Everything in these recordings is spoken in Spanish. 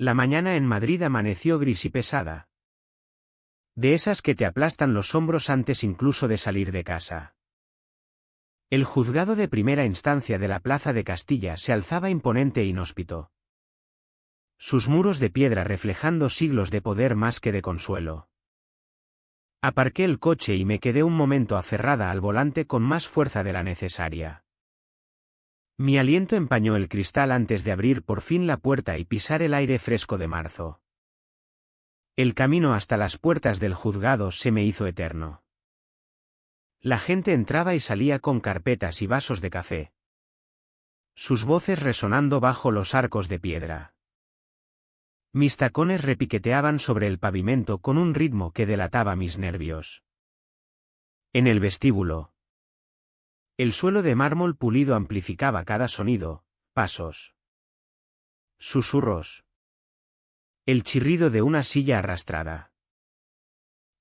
La mañana en Madrid amaneció gris y pesada. De esas que te aplastan los hombros antes incluso de salir de casa. El juzgado de primera instancia de la Plaza de Castilla se alzaba imponente e inhóspito. Sus muros de piedra reflejando siglos de poder más que de consuelo. Aparqué el coche y me quedé un momento aferrada al volante con más fuerza de la necesaria. Mi aliento empañó el cristal antes de abrir por fin la puerta y pisar el aire fresco de marzo. El camino hasta las puertas del juzgado se me hizo eterno. La gente entraba y salía con carpetas y vasos de café. Sus voces resonando bajo los arcos de piedra. Mis tacones repiqueteaban sobre el pavimento con un ritmo que delataba mis nervios. En el vestíbulo. El suelo de mármol pulido amplificaba cada sonido, pasos. Susurros. El chirrido de una silla arrastrada.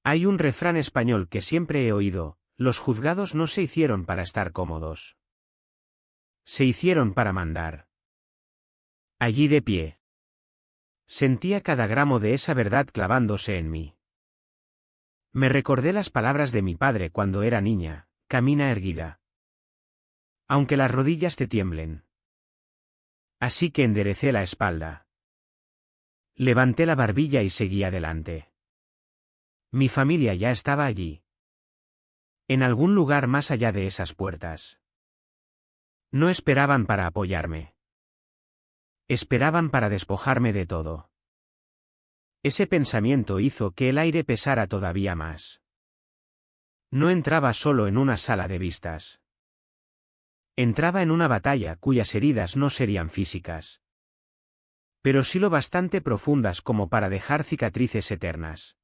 Hay un refrán español que siempre he oído: los juzgados no se hicieron para estar cómodos. Se hicieron para mandar. Allí de pie. Sentía cada gramo de esa verdad clavándose en mí. Me recordé las palabras de mi padre cuando era niña: camina erguida, aunque las rodillas te tiemblen. Así que enderecé la espalda. Levanté la barbilla y seguí adelante. Mi familia ya estaba allí. En algún lugar más allá de esas puertas. No esperaban para apoyarme. Esperaban para despojarme de todo. Ese pensamiento hizo que el aire pesara todavía más. No entraba solo en una sala de vistas. Entraba en una batalla cuyas heridas no serían físicas, pero sí lo bastante profundas como para dejar cicatrices eternas.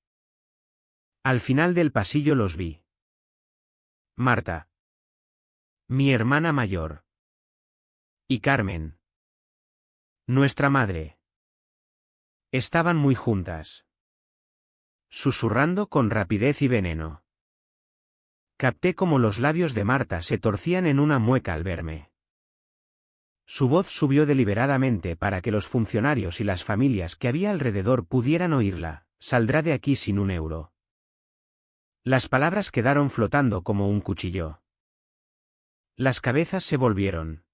Al final del pasillo los vi. Marta, mi hermana mayor, y Carmen, nuestra madre. Estaban muy juntas, susurrando con rapidez y veneno. Capté cómo los labios de Marta se torcían en una mueca al verme. Su voz subió deliberadamente para que los funcionarios y las familias que había alrededor pudieran oírla: saldrá de aquí sin un euro. Las palabras quedaron flotando como un cuchillo. Las cabezas se volvieron.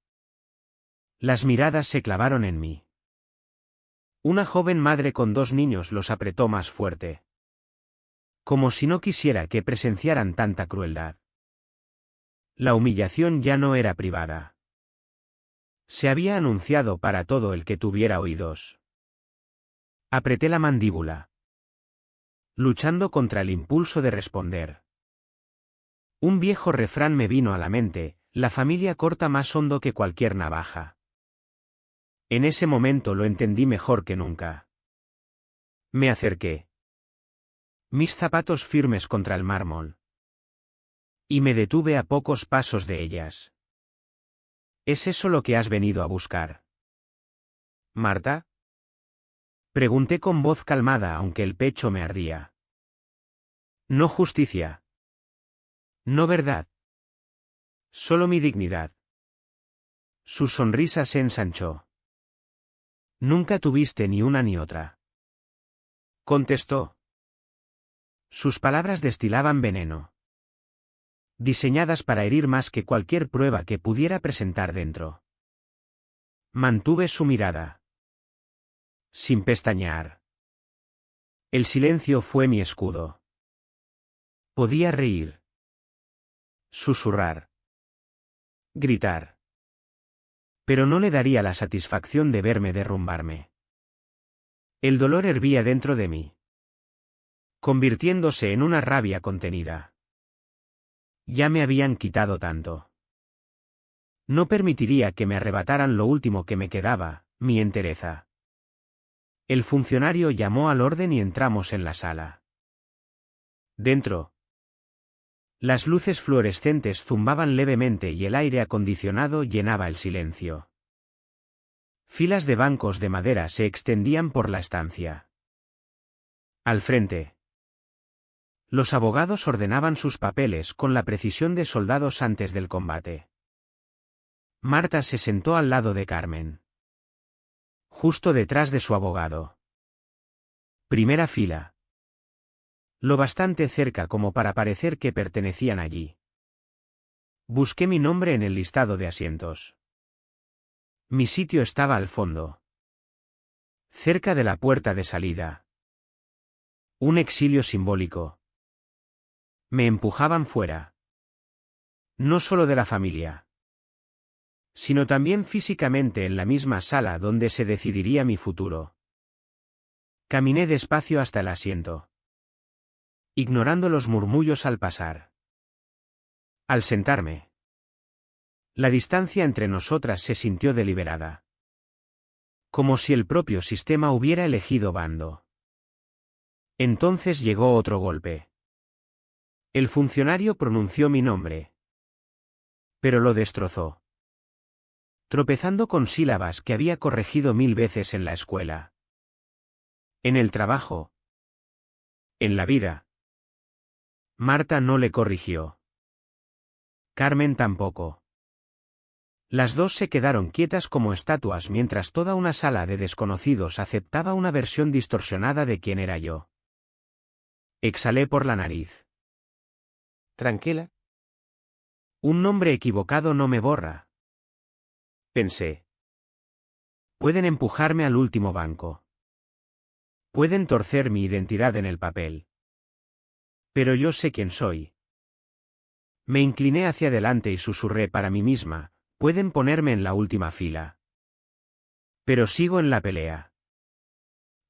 Las miradas se clavaron en mí. Una joven madre con 2 niños los apretó más fuerte. Como si no quisiera que presenciaran tanta crueldad. La humillación ya no era privada. Se había anunciado para todo el que tuviera oídos. Apreté la mandíbula, luchando contra el impulso de responder. Un viejo refrán me vino a la mente: la familia corta más hondo que cualquier navaja. En ese momento lo entendí mejor que nunca. Me acerqué. Mis zapatos firmes contra el mármol. Y me detuve a pocos pasos de ellas. ¿Es eso lo que has venido a buscar, Marta? Pregunté con voz calmada aunque el pecho me ardía. No justicia. No verdad. Solo mi dignidad. Su sonrisa se ensanchó. Nunca tuviste ni una ni otra, contestó. Sus palabras destilaban veneno, diseñadas para herir más que cualquier prueba que pudiera presentar dentro. Mantuve su mirada, sin pestañear. El silencio fue mi escudo. Podía reír, susurrar, gritar, pero no le daría la satisfacción de verme derrumbarme. El dolor hervía dentro de mí, convirtiéndose en una rabia contenida. Ya me habían quitado tanto. No permitiría que me arrebataran lo último que me quedaba, mi entereza. El funcionario llamó al orden y entramos en la sala. Dentro, las luces fluorescentes zumbaban levemente y el aire acondicionado llenaba el silencio. Filas de bancos de madera se extendían por la estancia. Al frente, los abogados ordenaban sus papeles con la precisión de soldados antes del combate. Marta se sentó al lado de Carmen. Justo detrás de su abogado. Primera fila. Lo bastante cerca como para parecer que pertenecían allí. Busqué mi nombre en el listado de asientos. Mi sitio estaba al fondo. Cerca de la puerta de salida. Un exilio simbólico. Me empujaban fuera. No solo de la familia, sino también físicamente en la misma sala donde se decidiría mi futuro. Caminé despacio hasta el asiento, ignorando los murmullos al pasar. Al sentarme, la distancia entre nosotras se sintió deliberada. Como si el propio sistema hubiera elegido bando. Entonces llegó otro golpe. El funcionario pronunció mi nombre. Pero lo destrozó. Tropezando con sílabas que había corregido 1000 veces en la escuela. En el trabajo. En la vida. Marta no le corrigió. Carmen tampoco. Las dos se quedaron quietas como estatuas mientras toda una sala de desconocidos aceptaba una versión distorsionada de quién era yo. Exhalé por la nariz. Tranquila. Un nombre equivocado no me borra. Pensé. Pueden empujarme al último banco. Pueden torcer mi identidad en el papel. Pero yo sé quién soy. Me incliné hacia adelante y susurré para mí misma, pueden ponerme en la última fila. Pero sigo en la pelea.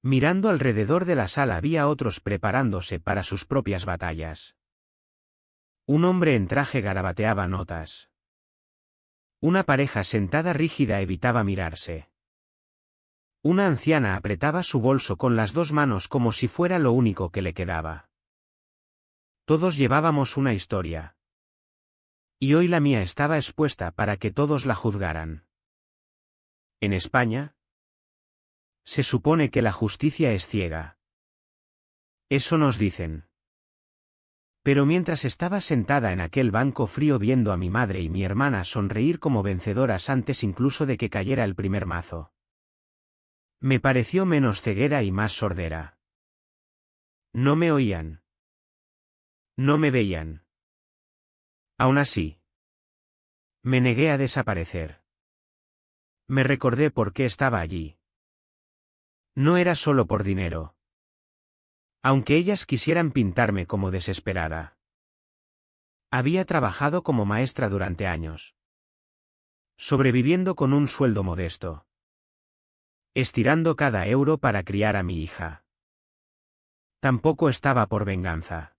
Mirando alrededor de la sala vi a otros preparándose para sus propias batallas. Un hombre en traje garabateaba notas. Una pareja sentada rígida evitaba mirarse. Una anciana apretaba su bolso con las dos manos como si fuera lo único que le quedaba. Todos llevábamos una historia. Y hoy la mía estaba expuesta para que todos la juzgaran. En España, se supone que la justicia es ciega. Eso nos dicen. Pero mientras estaba sentada en aquel banco frío viendo a mi madre y mi hermana sonreír como vencedoras antes incluso de que cayera el primer mazo, me pareció menos ceguera y más sordera. No me oían. No me veían. Aún así, me negué a desaparecer. Me recordé por qué estaba allí. No era solo por dinero. Aunque ellas quisieran pintarme como desesperada. Había trabajado como maestra durante años. Sobreviviendo con un sueldo modesto. Estirando cada euro para criar a mi hija. Tampoco estaba por venganza.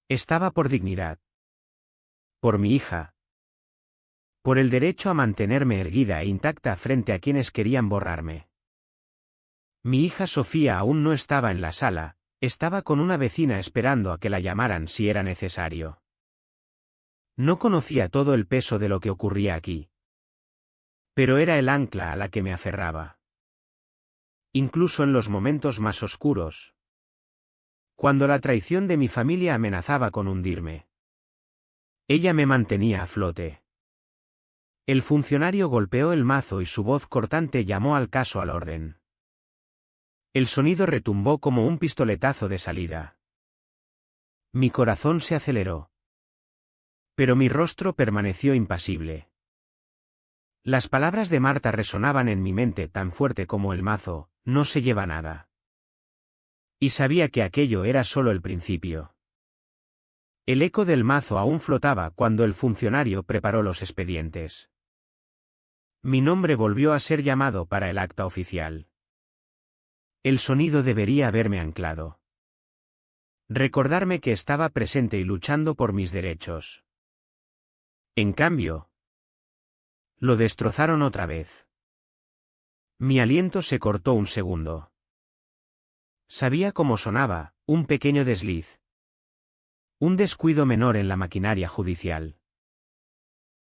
Estaba por dignidad. Por mi hija. Por el derecho a mantenerme erguida e intacta frente a quienes querían borrarme. Mi hija Sofía aún no estaba en la sala, estaba con una vecina esperando a que la llamaran si era necesario. No conocía todo el peso de lo que ocurría aquí. Pero era el ancla a la que me aferraba. Incluso en los momentos más oscuros. Cuando la traición de mi familia amenazaba con hundirme. Ella me mantenía a flote. El funcionario golpeó el mazo y su voz cortante llamó al caso al orden. El sonido retumbó como un pistoletazo de salida. Mi corazón se aceleró. Pero mi rostro permaneció impasible. Las palabras de Marta resonaban en mi mente tan fuerte como el mazo, no se lleva nada. Y sabía que aquello era solo el principio. El eco del mazo aún flotaba cuando el funcionario preparó los expedientes. Mi nombre volvió a ser llamado para el acta oficial. El sonido debería haberme anclado. Recordarme que estaba presente y luchando por mis derechos. En cambio, lo destrozaron otra vez. Mi aliento se cortó un segundo. Sabía cómo sonaba, un pequeño desliz. Un descuido menor en la maquinaria judicial.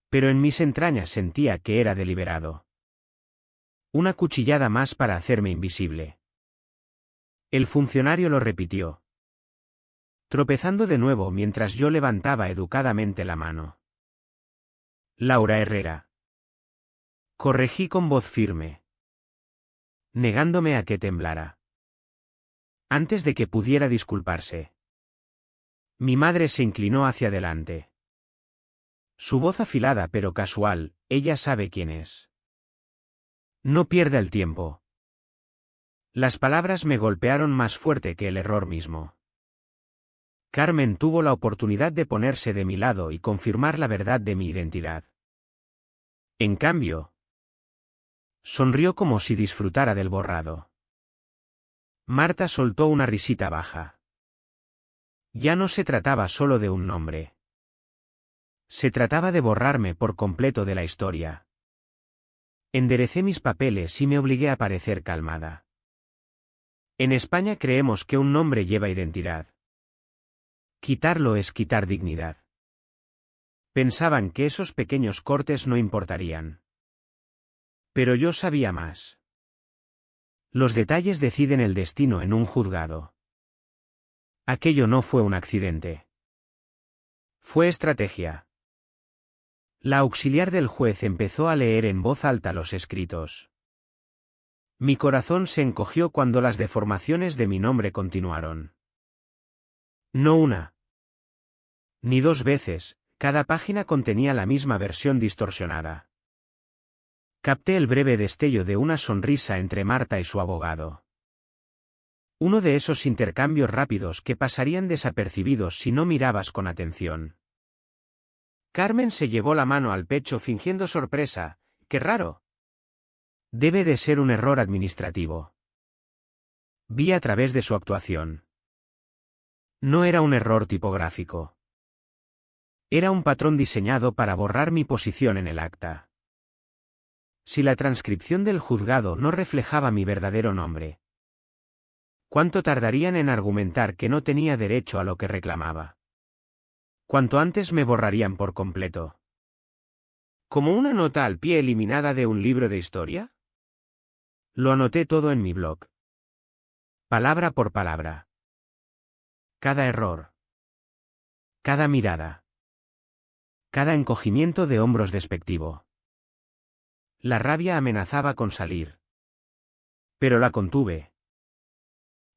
Pero en mis entrañas sentía que era deliberado. Una cuchillada más para hacerme invisible. El funcionario lo repitió. Tropezando de nuevo mientras yo levantaba educadamente la mano. Laura Herrera. Corregí con voz firme. negándome a que temblara. Antes de que pudiera disculparse, mi madre se inclinó hacia adelante. Su voz afilada pero casual, ella sabe quién es. No pierda el tiempo. Las palabras me golpearon más fuerte que el error mismo. Carmen tuvo la oportunidad de ponerse de mi lado y confirmar la verdad de mi identidad. En cambio, sonrió como si disfrutara del borrado. Marta soltó una risita baja. Ya no se trataba solo de un nombre. Se trataba de borrarme por completo de la historia. Enderecé mis papeles y me obligué a parecer calmada. En España creemos que un nombre lleva identidad. Quitarlo es quitar dignidad. Pensaban que esos pequeños cortes no importarían. Pero yo sabía más. Los detalles deciden el destino en un juzgado. Aquello no fue un accidente. Fue estrategia. La auxiliar del juez empezó a leer en voz alta los escritos. Mi corazón se encogió cuando las deformaciones de mi nombre continuaron. No una, ni dos veces, cada página contenía la misma versión distorsionada. Capté el breve destello de una sonrisa entre Marta y su abogado. Uno de esos intercambios rápidos que pasarían desapercibidos si no mirabas con atención. Carmen se llevó la mano al pecho fingiendo sorpresa. ¡Qué raro! Debe de ser un error administrativo. Vi a través de su actuación. No era un error tipográfico. Era un patrón diseñado para borrar mi posición en el acta. Si la transcripción del juzgado no reflejaba mi verdadero nombre, ¿cuánto tardarían en argumentar que no tenía derecho a lo que reclamaba? Cuanto antes me borrarían por completo. ¿Como una nota al pie eliminada de un libro de historia? Lo anoté todo en mi blog. Palabra por palabra. Cada error. Cada mirada. Cada encogimiento de hombros despectivo. La rabia amenazaba con salir. Pero la contuve.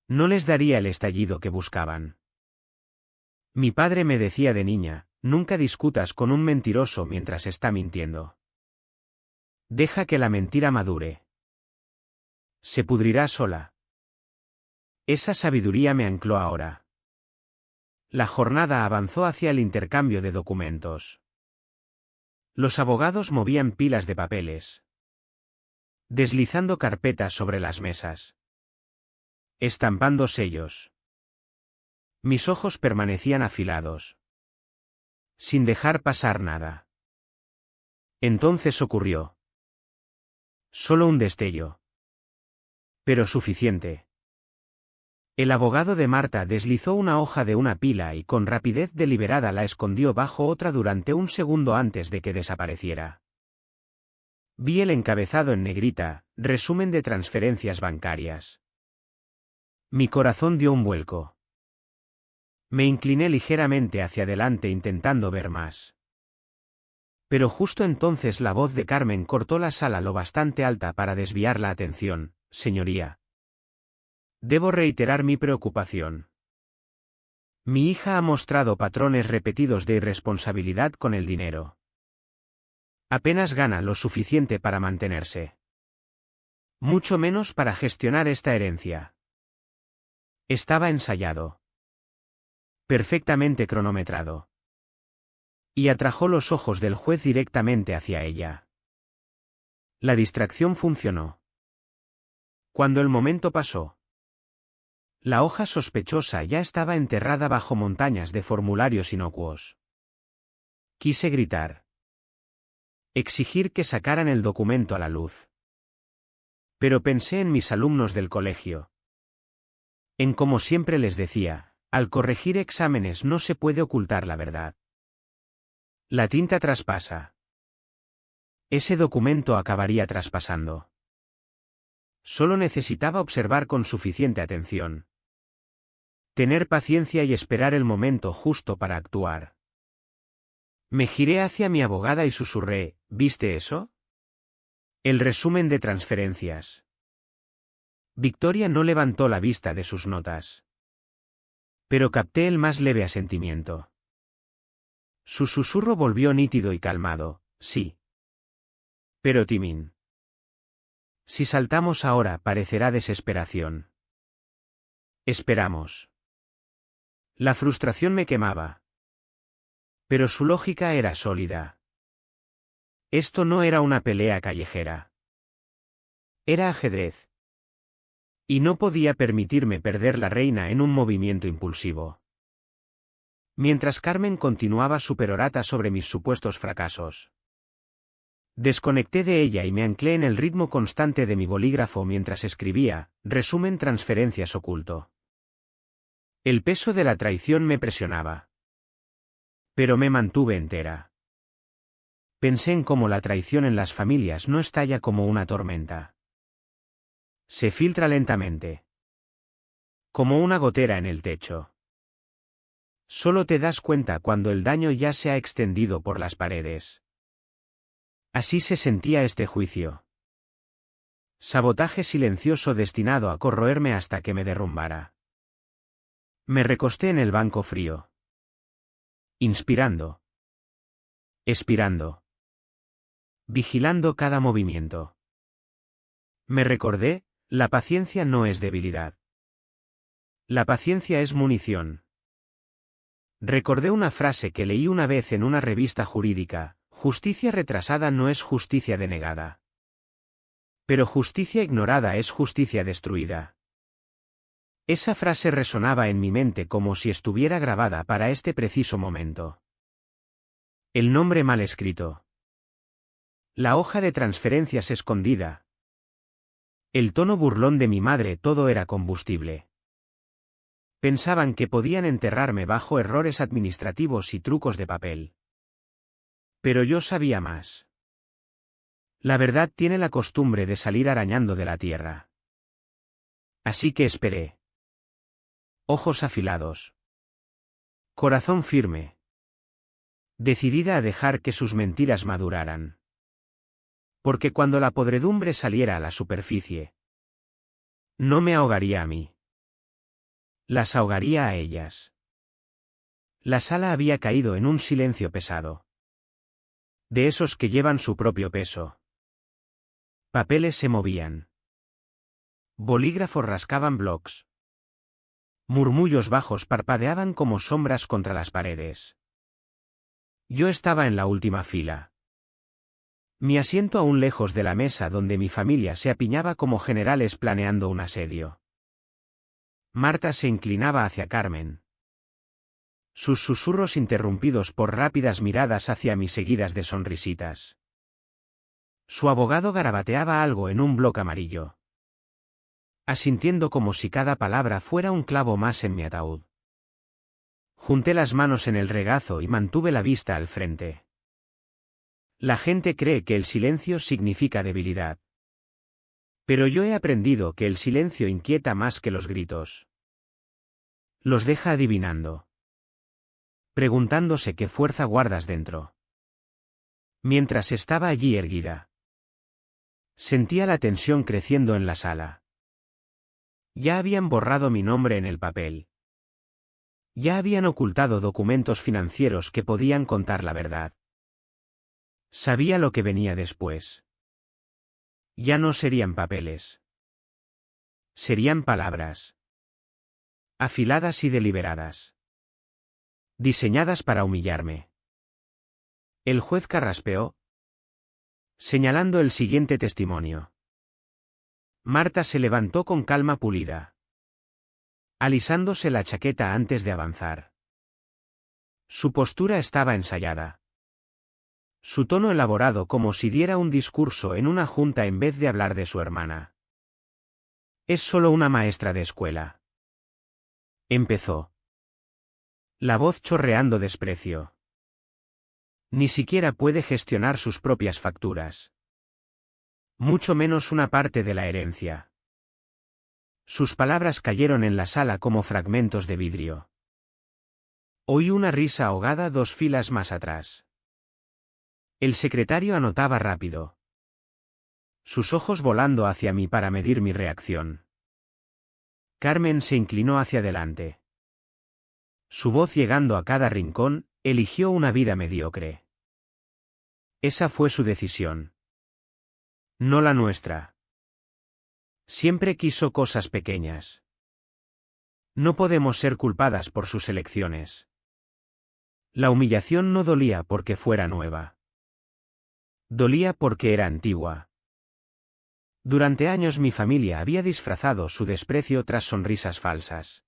No les daría el estallido que buscaban. Mi padre me decía de niña, nunca discutas con un mentiroso mientras está mintiendo. Deja que la mentira madure. Se pudrirá sola. Esa sabiduría me ancló ahora. La jornada avanzó hacia el intercambio de documentos. Los abogados movían pilas de papeles, deslizando carpetas sobre las mesas, estampando sellos. Mis ojos permanecían afilados, sin dejar pasar nada. Entonces ocurrió. Solo un destello. Pero suficiente. El abogado de Marta deslizó una hoja de una pila y con rapidez deliberada la escondió bajo otra durante un segundo antes de que desapareciera. Vi el encabezado en negrita, resumen de transferencias bancarias. Mi corazón dio un vuelco. Me incliné ligeramente hacia adelante intentando ver más. Pero justo entonces la voz de Carmen cortó la sala lo bastante alta para desviar la atención. Señoría. Debo reiterar mi preocupación. Mi hija ha mostrado patrones repetidos de irresponsabilidad con el dinero. Apenas gana lo suficiente para mantenerse. Mucho menos para gestionar esta herencia. Estaba ensayado. Perfectamente cronometrado. Y atrajo los ojos del juez directamente hacia ella. La distracción funcionó. Cuando el momento pasó, la hoja sospechosa ya estaba enterrada bajo montañas de formularios inocuos. Quise gritar. Exigir que sacaran el documento a la luz. Pero pensé en mis alumnos del colegio. En como siempre les decía, al corregir exámenes no se puede ocultar la verdad. La tinta traspasa. Ese documento acabaría traspasando. Solo necesitaba observar con suficiente atención. Tener paciencia y esperar el momento justo para actuar. Me giré hacia mi abogada y susurré, ¿viste eso? El resumen de transferencias. Victoria no levantó la vista de sus notas. Pero capté el más leve asentimiento. Su susurro volvió nítido y calmado, sí. Pero Timin. Si saltamos ahora parecerá desesperación. Esperamos. La frustración me quemaba. Pero su lógica era sólida. Esto no era una pelea callejera. Era ajedrez. Y no podía permitirme perder la reina en un movimiento impulsivo. Mientras Carmen continuaba su perorata sobre mis supuestos fracasos. Desconecté de ella y me anclé en el ritmo constante de mi bolígrafo mientras escribía, resumen transferencias oculto. El peso de la traición me presionaba. Pero me mantuve entera. Pensé en cómo la traición en las familias no estalla como una tormenta. Se filtra lentamente. Como una gotera en el techo. Solo te das cuenta cuando el daño ya se ha extendido por las paredes. Así se sentía este juicio. Sabotaje silencioso destinado a corroerme hasta que me derrumbara. Me recosté en el banco frío. Inspirando. Expirando. Vigilando cada movimiento. Me recordé, la paciencia no es debilidad. La paciencia es munición. Recordé una frase que leí una vez en una revista jurídica: justicia retrasada no es justicia denegada. Pero justicia ignorada es justicia destruida. Esa frase resonaba en mi mente como si estuviera grabada para este preciso momento. El nombre mal escrito. La hoja de transferencias escondida. El tono burlón de mi madre, todo era combustible. Pensaban que podían enterrarme bajo errores administrativos y trucos de papel. Pero yo sabía más. La verdad tiene la costumbre de salir arañando de la tierra. Así que esperé. Ojos afilados. Corazón firme. Decidida a dejar que sus mentiras maduraran. Porque cuando la podredumbre saliera a la superficie, no me ahogaría a mí. Las ahogaría a ellas. La sala había caído en un silencio pesado. De esos que llevan su propio peso. Papeles se movían. Bolígrafos rascaban blocs. Murmullos bajos parpadeaban como sombras contra las paredes. Yo estaba en la última fila. Mi asiento aún lejos de la mesa donde mi familia se apiñaba como generales planeando un asedio. Marta se inclinaba hacia Carmen. Sus susurros interrumpidos por rápidas miradas hacia mí seguidas de sonrisitas. Su abogado garabateaba algo en un bloc amarillo. Asintiendo como si cada palabra fuera un clavo más en mi ataúd. Junté las manos en el regazo y mantuve la vista al frente. La gente cree que el silencio significa debilidad. Pero yo he aprendido que el silencio inquieta más que los gritos. Los deja adivinando. Preguntándose qué fuerza guardas dentro. Mientras estaba allí erguida. Sentía la tensión creciendo en la sala. Ya habían borrado mi nombre en el papel. Ya habían ocultado documentos financieros que podían contar la verdad. Sabía lo que venía después. Ya no serían papeles. Serían palabras. Afiladas y deliberadas. Diseñadas para humillarme. El juez carraspeó, señalando el siguiente testimonio. Marta se levantó con calma pulida, alisándose la chaqueta antes de avanzar. Su postura estaba ensayada. Su tono elaborado como si diera un discurso en una junta en vez de hablar de su hermana. Es solo una maestra de escuela. Empezó. La voz chorreando desprecio. Ni siquiera puede gestionar sus propias facturas. Mucho menos una parte de la herencia. Sus palabras cayeron en la sala como fragmentos de vidrio. Oí una risa ahogada 2 filas más atrás. El secretario anotaba rápido. Sus ojos volando hacia mí para medir mi reacción. Carmen se inclinó hacia adelante. Su voz llegando a cada rincón, eligió una vida mediocre. Esa fue su decisión. No la nuestra. Siempre quiso cosas pequeñas. No podemos ser culpadas por sus elecciones. La humillación no dolía porque fuera nueva. Dolía porque era antigua. Durante años mi familia había disfrazado su desprecio tras sonrisas falsas.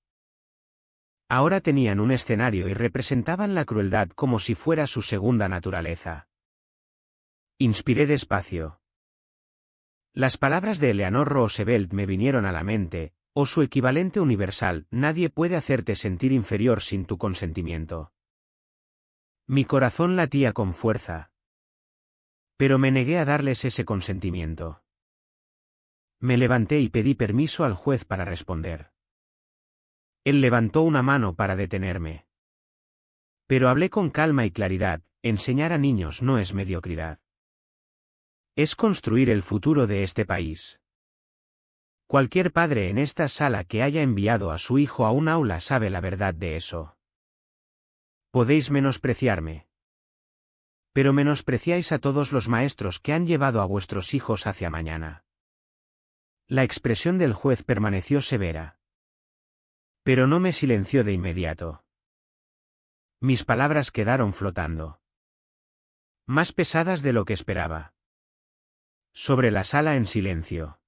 Ahora tenían un escenario y representaban la crueldad como si fuera su segunda naturaleza. Inspiré despacio. Las palabras de Eleanor Roosevelt me vinieron a la mente, o su equivalente universal: nadie puede hacerte sentir inferior sin tu consentimiento. Mi corazón latía con fuerza. Pero me negué a darles ese consentimiento. Me levanté y pedí permiso al juez para responder. Él levantó una mano para detenerme. Pero hablé con calma y claridad: enseñar a niños no es mediocridad. Es construir el futuro de este país. Cualquier padre en esta sala que haya enviado a su hijo a un aula sabe la verdad de eso. Podéis menospreciarme. Pero menospreciáis a todos los maestros que han llevado a vuestros hijos hacia mañana. La expresión del juez permaneció severa. Pero no me silenció de inmediato. Mis palabras quedaron flotando. Más pesadas de lo que esperaba. Sobre la sala en silencio.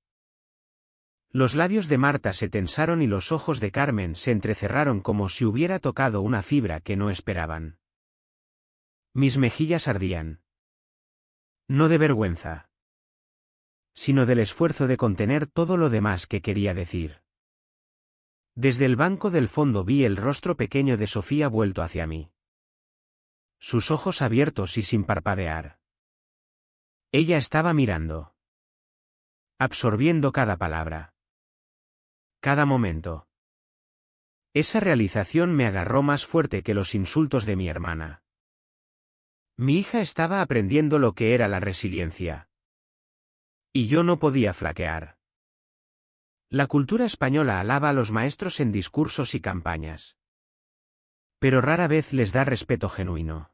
Los labios de Marta se tensaron y los ojos de Carmen se entrecerraron como si hubiera tocado una fibra que no esperaban. Mis mejillas ardían. No de vergüenza, sino del esfuerzo de contener todo lo demás que quería decir. Desde el banco del fondo vi el rostro pequeño de Sofía vuelto hacia mí. Sus ojos abiertos y sin parpadear. Ella estaba mirando. Absorbiendo cada palabra. Cada momento. Esa realización me agarró más fuerte que los insultos de mi hermana. Mi hija estaba aprendiendo lo que era la resiliencia. Y yo no podía flaquear. La cultura española alaba a los maestros en discursos y campañas. Pero rara vez les da respeto genuino.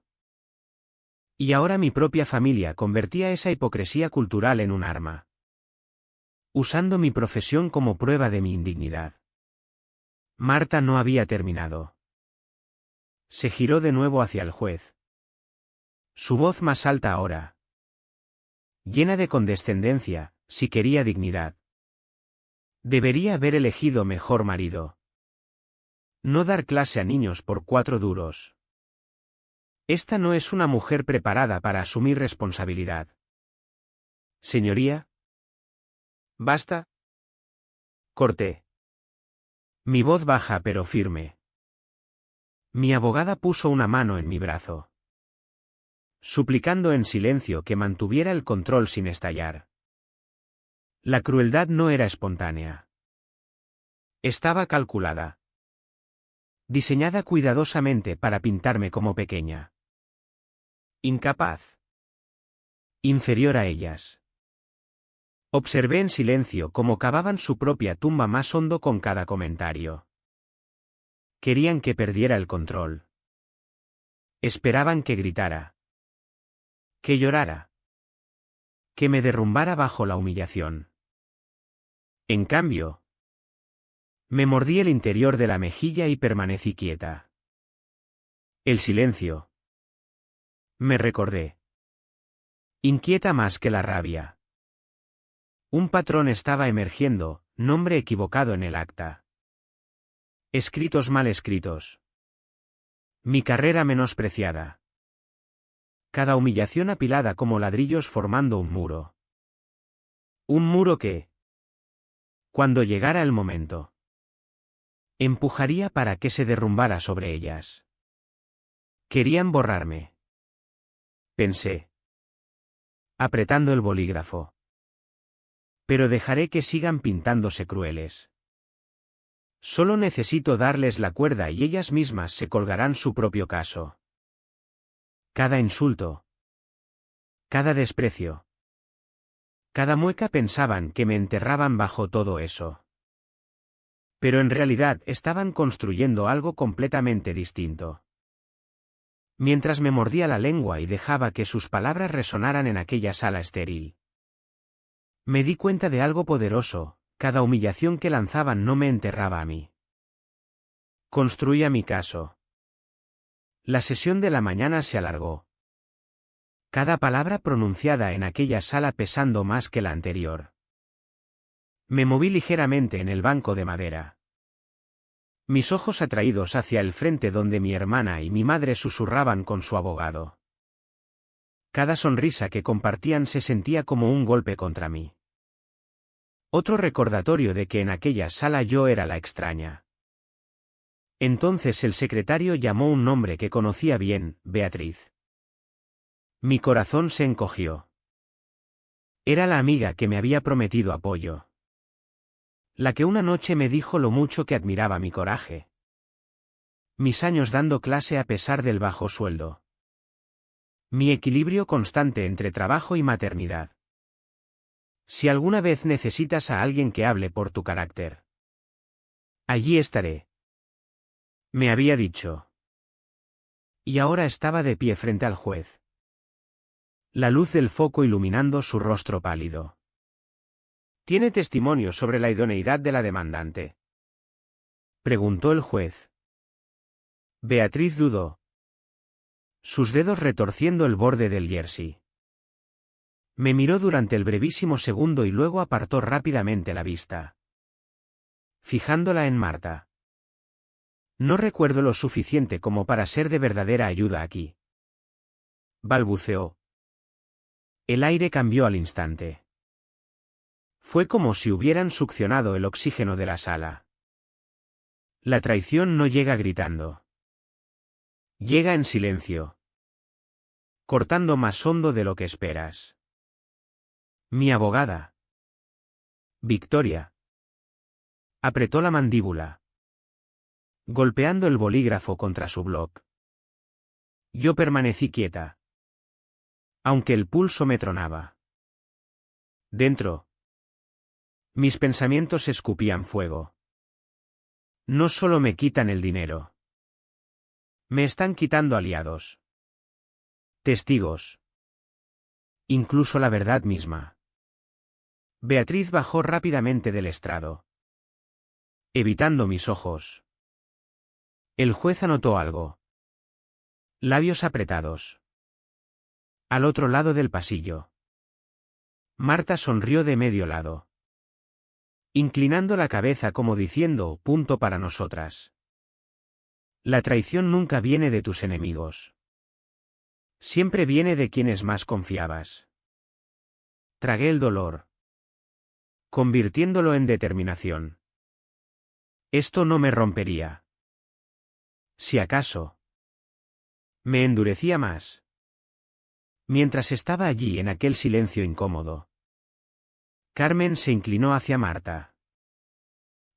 Y ahora mi propia familia convertía esa hipocresía cultural en un arma. Usando mi profesión como prueba de mi indignidad. Marta no había terminado. Se giró de nuevo hacia el juez. Su voz más alta ahora. Llena de condescendencia, si quería dignidad. Debería haber elegido mejor marido. No dar clase a niños por 4 duros. Esta no es una mujer preparada para asumir responsabilidad. Señoría. ¿Basta? Corté. Mi voz baja pero firme. Mi abogada puso una mano en mi brazo. Suplicando en silencio que mantuviera el control sin estallar. La crueldad no era espontánea. Estaba calculada. Diseñada cuidadosamente para pintarme como pequeña. Incapaz. Inferior a ellas. Observé en silencio cómo cavaban su propia tumba más hondo con cada comentario. Querían que perdiera el control. Esperaban que gritara. Que llorara. Que me derrumbara bajo la humillación. En cambio, me mordí el interior de la mejilla y permanecí quieta. El silencio. Me recordé. Inquieta más que la rabia. Un patrón estaba emergiendo, nombre equivocado en el acta. Escritos mal escritos. Mi carrera menospreciada. Cada humillación apilada como ladrillos formando un muro. Un muro que, cuando llegara el momento, empujaría para que se derrumbara sobre ellas. Querían borrarme. Pensé. Apretando el bolígrafo. Pero dejaré que sigan pintándose crueles. Solo necesito darles la cuerda y ellas mismas se colgarán su propio caso. Cada insulto. Cada desprecio. Cada mueca pensaban que me enterraban bajo todo eso. Pero en realidad estaban construyendo algo completamente distinto. Mientras me mordía la lengua y dejaba que sus palabras resonaran en aquella sala estéril. Me di cuenta de algo poderoso, cada humillación que lanzaban no me enterraba a mí. Construía mi caso. La sesión de la mañana se alargó. Cada palabra pronunciada en aquella sala pesando más que la anterior. Me moví ligeramente en el banco de madera. Mis ojos atraídos hacia el frente donde mi hermana y mi madre susurraban con su abogado. Cada sonrisa que compartían se sentía como un golpe contra mí. Otro recordatorio de que en aquella sala yo era la extraña. Entonces el secretario llamó un nombre que conocía bien, Beatriz. Mi corazón se encogió. Era la amiga que me había prometido apoyo. La que una noche me dijo lo mucho que admiraba mi coraje. Mis años dando clase a pesar del bajo sueldo. Mi equilibrio constante entre trabajo y maternidad. Si alguna vez necesitas a alguien que hable por tu carácter. Allí estaré. Me había dicho. Y ahora estaba de pie frente al juez. La luz del foco iluminando su rostro pálido. ¿Tiene testimonio sobre la idoneidad de la demandante?, preguntó el juez. Beatriz dudó. Sus dedos retorciendo el borde del jersey. Me miró durante el brevísimo segundo y luego apartó rápidamente la vista. Fijándola en Marta. No recuerdo lo suficiente como para ser de verdadera ayuda aquí. Balbuceó. El aire cambió al instante. Fue como si hubieran succionado el oxígeno de la sala. La traición no llega gritando. Llega en silencio. Cortando más hondo de lo que esperas. Mi abogada. Victoria. Apretó la mandíbula. Golpeando el bolígrafo contra su bloc. Yo permanecí quieta. Aunque el pulso me tronaba. Dentro. Mis pensamientos escupían fuego. No solo me quitan el dinero. Me están quitando aliados. Testigos. Incluso la verdad misma. Beatriz bajó rápidamente del estrado. Evitando mis ojos. El juez anotó algo. Labios apretados. Al otro lado del pasillo. Marta sonrió de medio lado. Inclinando la cabeza como diciendo, punto para nosotras. La traición nunca viene de tus enemigos. Siempre viene de quienes más confiabas. Tragué el dolor. Convirtiéndolo en determinación. Esto no me rompería. Si acaso. Me endurecía más. Mientras estaba allí en aquel silencio incómodo. Carmen se inclinó hacia Marta.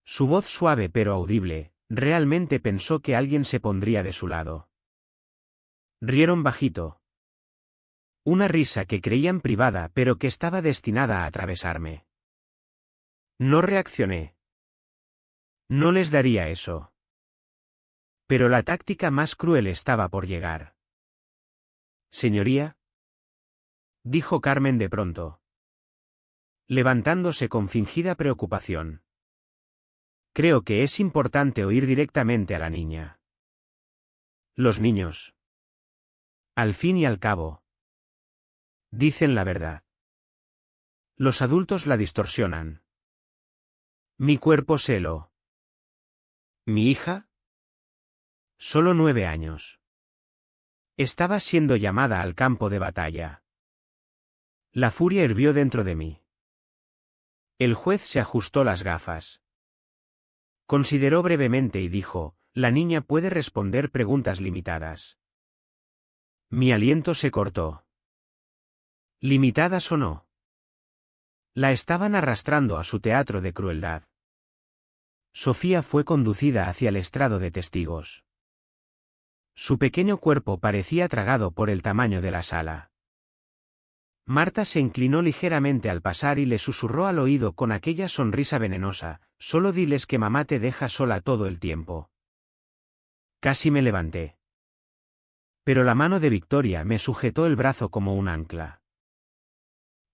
Su voz suave pero audible, realmente pensó que alguien se pondría de su lado. Rieron bajito. Una risa que creían privada pero que estaba destinada a atravesarme. No reaccioné. No les daría eso. Pero la táctica más cruel estaba por llegar. Señoría, dijo Carmen de pronto. Levantándose con fingida preocupación. Creo que es importante oír directamente a la niña. Los niños. Al fin y al cabo. Dicen la verdad. Los adultos la distorsionan. Mi cuerpo se heló. ¿Mi hija? Solo 9 años. Estaba siendo llamada al campo de batalla. La furia hirvió dentro de mí. El juez se ajustó las gafas. Consideró brevemente y dijo, la niña puede responder preguntas limitadas. Mi aliento se cortó. ¿Limitadas o no? La estaban arrastrando a su teatro de crueldad. Sofía fue conducida hacia el estrado de testigos. Su pequeño cuerpo parecía tragado por el tamaño de la sala. Marta se inclinó ligeramente al pasar y le susurró al oído con aquella sonrisa venenosa, Solo diles que mamá te deja sola todo el tiempo. Casi me levanté. Pero la mano de Victoria me sujetó el brazo como un ancla.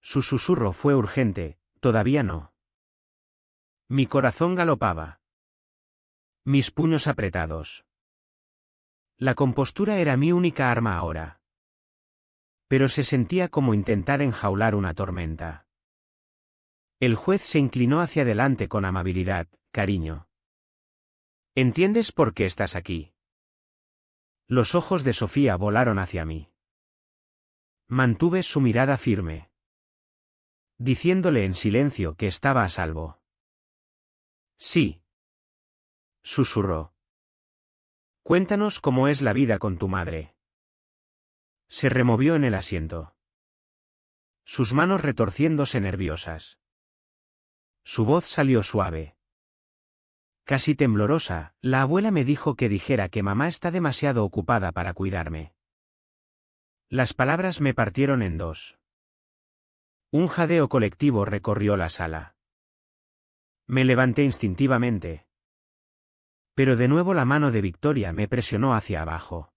Su susurro fue urgente, todavía no. Mi corazón galopaba. Mis puños apretados. La compostura era mi única arma ahora. Pero se sentía como intentar enjaular una tormenta. El juez se inclinó hacia adelante con amabilidad, cariño. ¿Entiendes por qué estás aquí? Los ojos de Sofía volaron hacia mí. Mantuve su mirada firme, diciéndole en silencio que estaba a salvo. Sí, susurró. Cuéntanos cómo es la vida con tu madre. Se removió en el asiento, sus manos retorciéndose nerviosas. Su voz salió suave. Casi temblorosa, la abuela me dijo que dijera que mamá está demasiado ocupada para cuidarme. Las palabras me partieron en dos. Un jadeo colectivo recorrió la sala. Me levanté instintivamente. Pero de nuevo la mano de Victoria me presionó hacia abajo.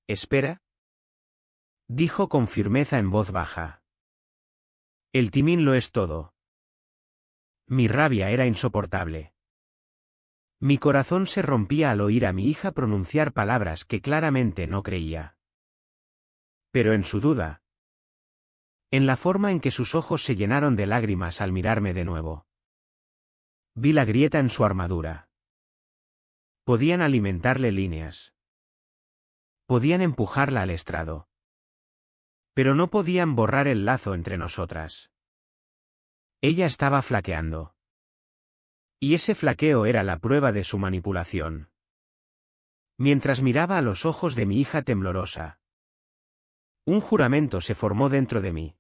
«Espera», dijo con firmeza en voz baja. El timín lo es todo. Mi rabia era insoportable. Mi corazón se rompía al oír a mi hija pronunciar palabras que claramente no creía. Pero en su duda. En la forma en que sus ojos se llenaron de lágrimas al mirarme de nuevo. Vi la grieta en su armadura. Podían alimentarle líneas. Podían empujarla al estrado. Pero no podían borrar el lazo entre nosotras. Ella estaba flaqueando. Y ese flaqueo era la prueba de su manipulación. Mientras miraba a los ojos de mi hija temblorosa. Un juramento se formó dentro de mí.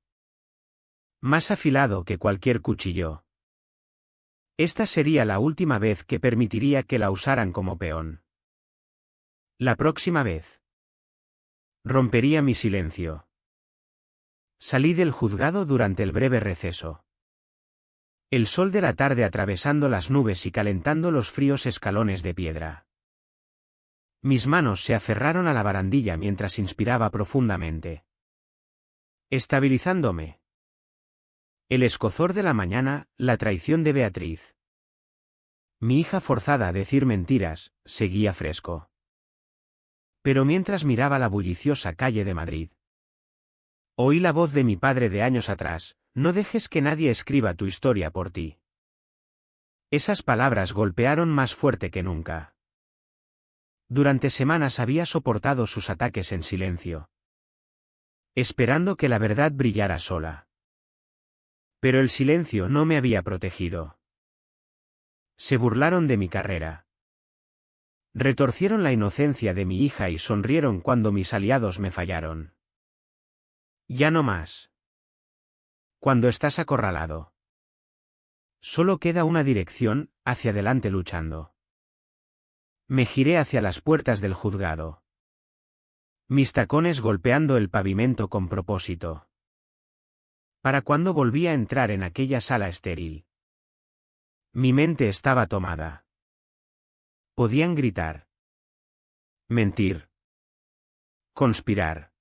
Más afilado que cualquier cuchillo. Esta sería la última vez que permitiría que la usaran como peón. La próxima vez. Rompería mi silencio. Salí del juzgado durante el breve receso. El sol de la tarde atravesando las nubes y calentando los fríos escalones de piedra. Mis manos se aferraron a la barandilla mientras inspiraba profundamente. Estabilizándome. El escozor de la mañana, la traición de Beatriz. Mi hija forzada a decir mentiras, seguía fresco. Pero mientras miraba la bulliciosa calle de Madrid. Oí la voz de mi padre de años atrás: no dejes que nadie escriba tu historia por ti. Esas palabras golpearon más fuerte que nunca. Durante semanas había soportado sus ataques en silencio. Esperando que la verdad brillara sola. Pero el silencio no me había protegido. Se burlaron de mi carrera. Retorcieron la inocencia de mi hija y sonrieron cuando mis aliados me fallaron. Ya no más. Cuando estás acorralado. Solo queda una dirección, hacia adelante luchando. Me giré hacia las puertas del juzgado. Mis tacones golpeando el pavimento con propósito. Para cuando volví a entrar en aquella sala estéril. Mi mente estaba tomada. Podían gritar. Mentir. Conspirar.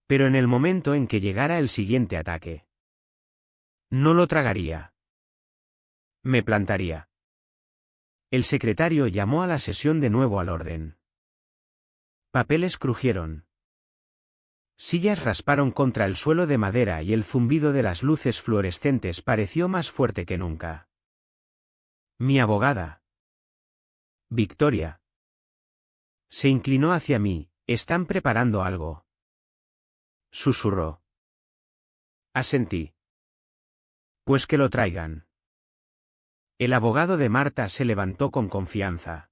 Pero en el momento en que llegara el siguiente ataque. No lo tragaría. Me plantaría. El secretario llamó a la sesión de nuevo al orden. Papeles crujieron. Sillas rasparon contra el suelo de madera y el zumbido de las luces fluorescentes pareció más fuerte que nunca. Mi abogada. Victoria. Se inclinó hacia mí. Están preparando algo. Susurró. Asentí. Pues que lo traigan. El abogado de Marta se levantó con confianza,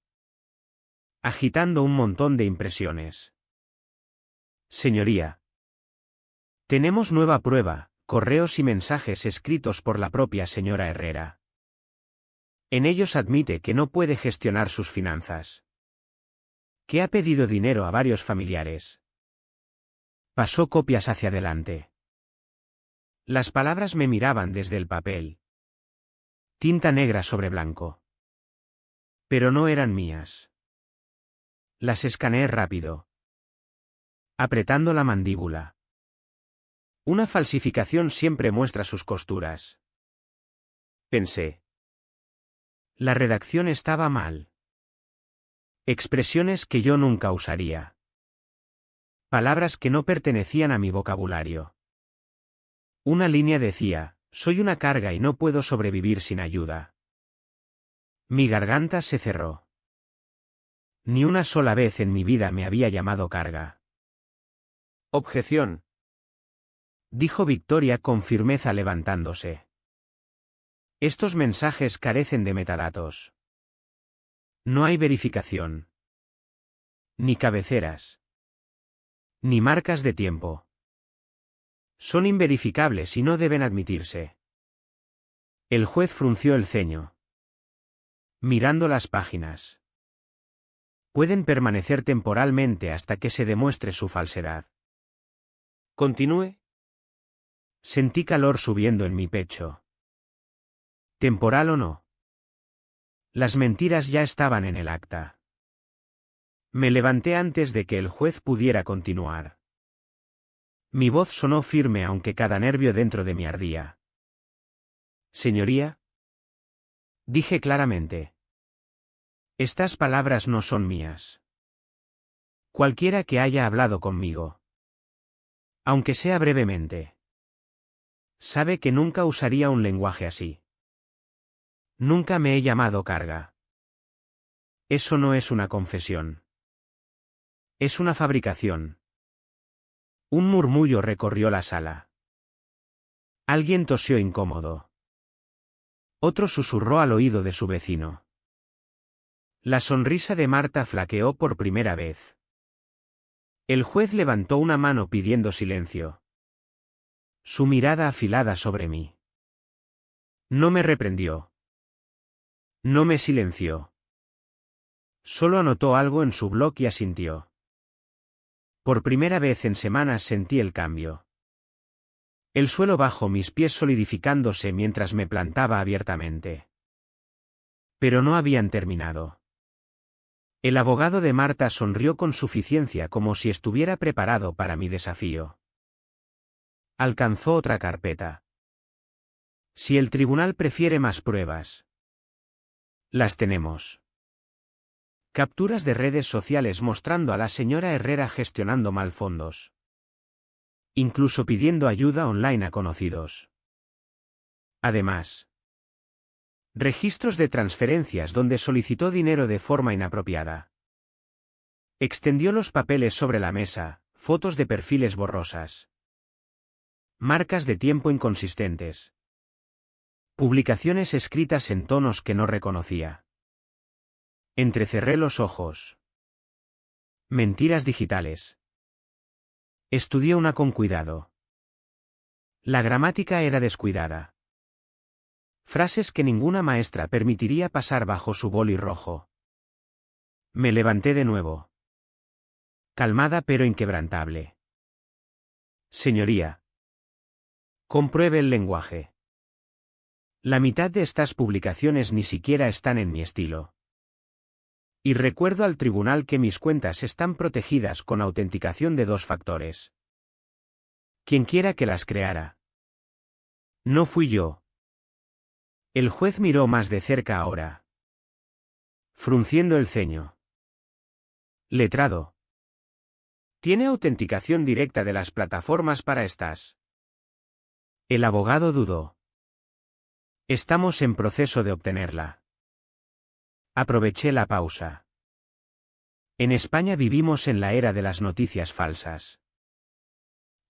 agitando un montón de impresiones. Señoría. Tenemos nueva prueba, correos y mensajes escritos por la propia señora Herrera. En ellos admite que no puede gestionar sus finanzas. Que ha pedido dinero a varios familiares. Pasó copias hacia adelante. Las palabras me miraban desde el papel. Tinta negra sobre blanco. Pero no eran mías. Las escaneé rápido, apretando la mandíbula. Una falsificación siempre muestra sus costuras. Pensé. La redacción estaba mal. Expresiones que yo nunca usaría. Palabras que no pertenecían a mi vocabulario. Una línea decía, soy una carga y no puedo sobrevivir sin ayuda. Mi garganta se cerró. Ni una sola vez en mi vida me había llamado carga. Objeción. Dijo Victoria con firmeza levantándose. Estos mensajes carecen de metadatos. No hay verificación. Ni cabeceras. Ni marcas de tiempo. Son inverificables y no deben admitirse. El juez frunció el ceño, mirando las páginas. Pueden permanecer temporalmente hasta que se demuestre su falsedad. ¿Continúe? Sentí calor subiendo en mi pecho. ¿Temporal o no? Las mentiras ya estaban en el acta. Me levanté antes de que el juez pudiera continuar. Mi voz sonó firme aunque cada nervio dentro de mí ardía. Señoría, dije claramente. Estas palabras no son mías. Cualquiera que haya hablado conmigo, aunque sea brevemente, sabe que nunca usaría un lenguaje así. Nunca me he llamado carga. Eso no es una confesión. Es una fabricación. Un murmullo recorrió la sala. Alguien tosió incómodo. Otro susurró al oído de su vecino. La sonrisa de Marta flaqueó por primera vez. El juez levantó una mano pidiendo silencio. Su mirada afilada sobre mí. No me reprendió. No me silenció. Solo anotó algo en su blog y asintió. Por primera vez en semanas sentí el cambio. El suelo bajo mis pies solidificándose mientras me plantaba abiertamente. Pero no habían terminado. El abogado de Marta sonrió con suficiencia como si estuviera preparado para mi desafío. Alcanzó otra carpeta. Si el tribunal prefiere más pruebas. Las tenemos. Capturas de redes sociales mostrando a la señora Herrera gestionando mal fondos. Incluso pidiendo ayuda online a conocidos. Además, registros de transferencias donde solicitó dinero de forma inapropiada. Extendió los papeles sobre la mesa, fotos de perfiles borrosas. Marcas de tiempo inconsistentes. Publicaciones escritas en tonos que no reconocía. Entrecerré los ojos. Mentiras digitales. Estudié una con cuidado. La gramática era descuidada. Frases que ninguna maestra permitiría pasar bajo su boli rojo. Me levanté de nuevo. Calmada pero inquebrantable. Señoría. Compruebe el lenguaje. La mitad de estas publicaciones ni siquiera están en mi estilo. Y recuerdo al tribunal que mis cuentas están protegidas con autenticación de 2 factores. Quienquiera que las creara. No fui yo. El juez miró más de cerca ahora. Frunciendo el ceño. Letrado. ¿Tiene autenticación directa de las plataformas para estas? El abogado dudó. Estamos en proceso de obtenerla. Aproveché la pausa. En España vivimos en la era de las noticias falsas.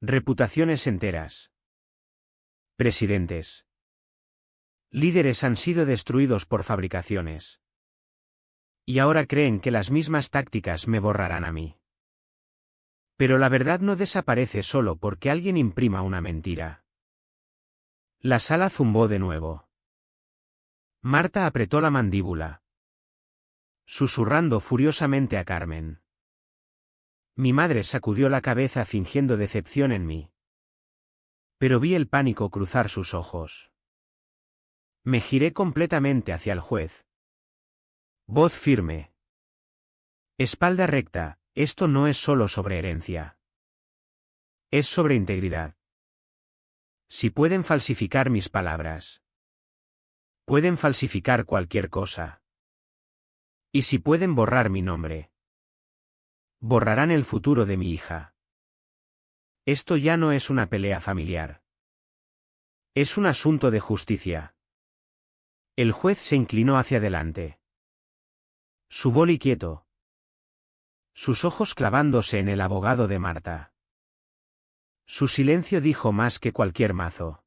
Reputaciones enteras. Presidentes. Líderes han sido destruidos por fabricaciones. Y ahora creen que las mismas tácticas me borrarán a mí. Pero la verdad no desaparece solo porque alguien imprima una mentira. La sala zumbó de nuevo. Marta apretó la mandíbula, susurrando furiosamente a Carmen. Mi madre sacudió la cabeza fingiendo decepción en mí. Pero vi el pánico cruzar sus ojos. Me giré completamente hacia el juez. Voz firme. Espalda recta, esto no es solo sobre herencia. Es sobre integridad. Si pueden falsificar mis palabras. Pueden falsificar cualquier cosa. Y si pueden borrar mi nombre. Borrarán el futuro de mi hija. Esto ya no es una pelea familiar. Es un asunto de justicia. El juez se inclinó hacia adelante. Su boli quieto. Sus ojos clavándose en el abogado de Marta. Su silencio dijo más que cualquier mazo.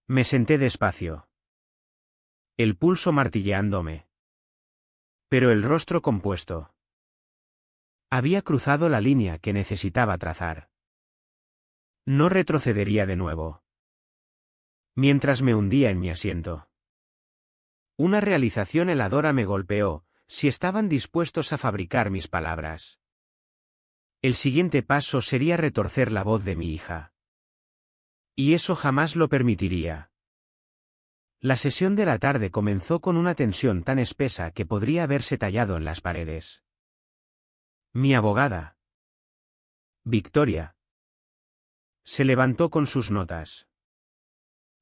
Me senté despacio. El pulso martilleándome. Pero el rostro compuesto. Había cruzado la línea que necesitaba trazar. No retrocedería de nuevo. Mientras me hundía en mi asiento. Una realización heladora me golpeó, si estaban dispuestos a fabricar mis palabras. El siguiente paso sería retorcer la voz de mi hija. Y eso jamás lo permitiría. La sesión de la tarde comenzó con una tensión tan espesa que podría haberse tallado en las paredes. Mi abogada. Victoria. Se levantó con sus notas.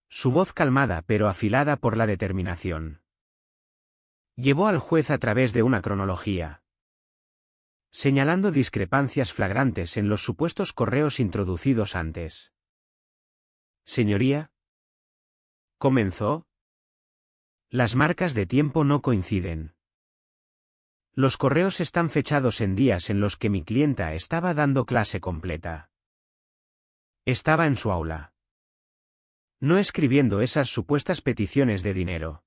Su voz calmada pero afilada por la determinación. Llevó al juez a través de una cronología. Señalando discrepancias flagrantes en los supuestos correos introducidos antes. Señoría. ¿Comenzó? Las marcas de tiempo no coinciden. Los correos están fechados en días en los que mi clienta estaba dando clase completa. Estaba en su aula. No escribiendo esas supuestas peticiones de dinero.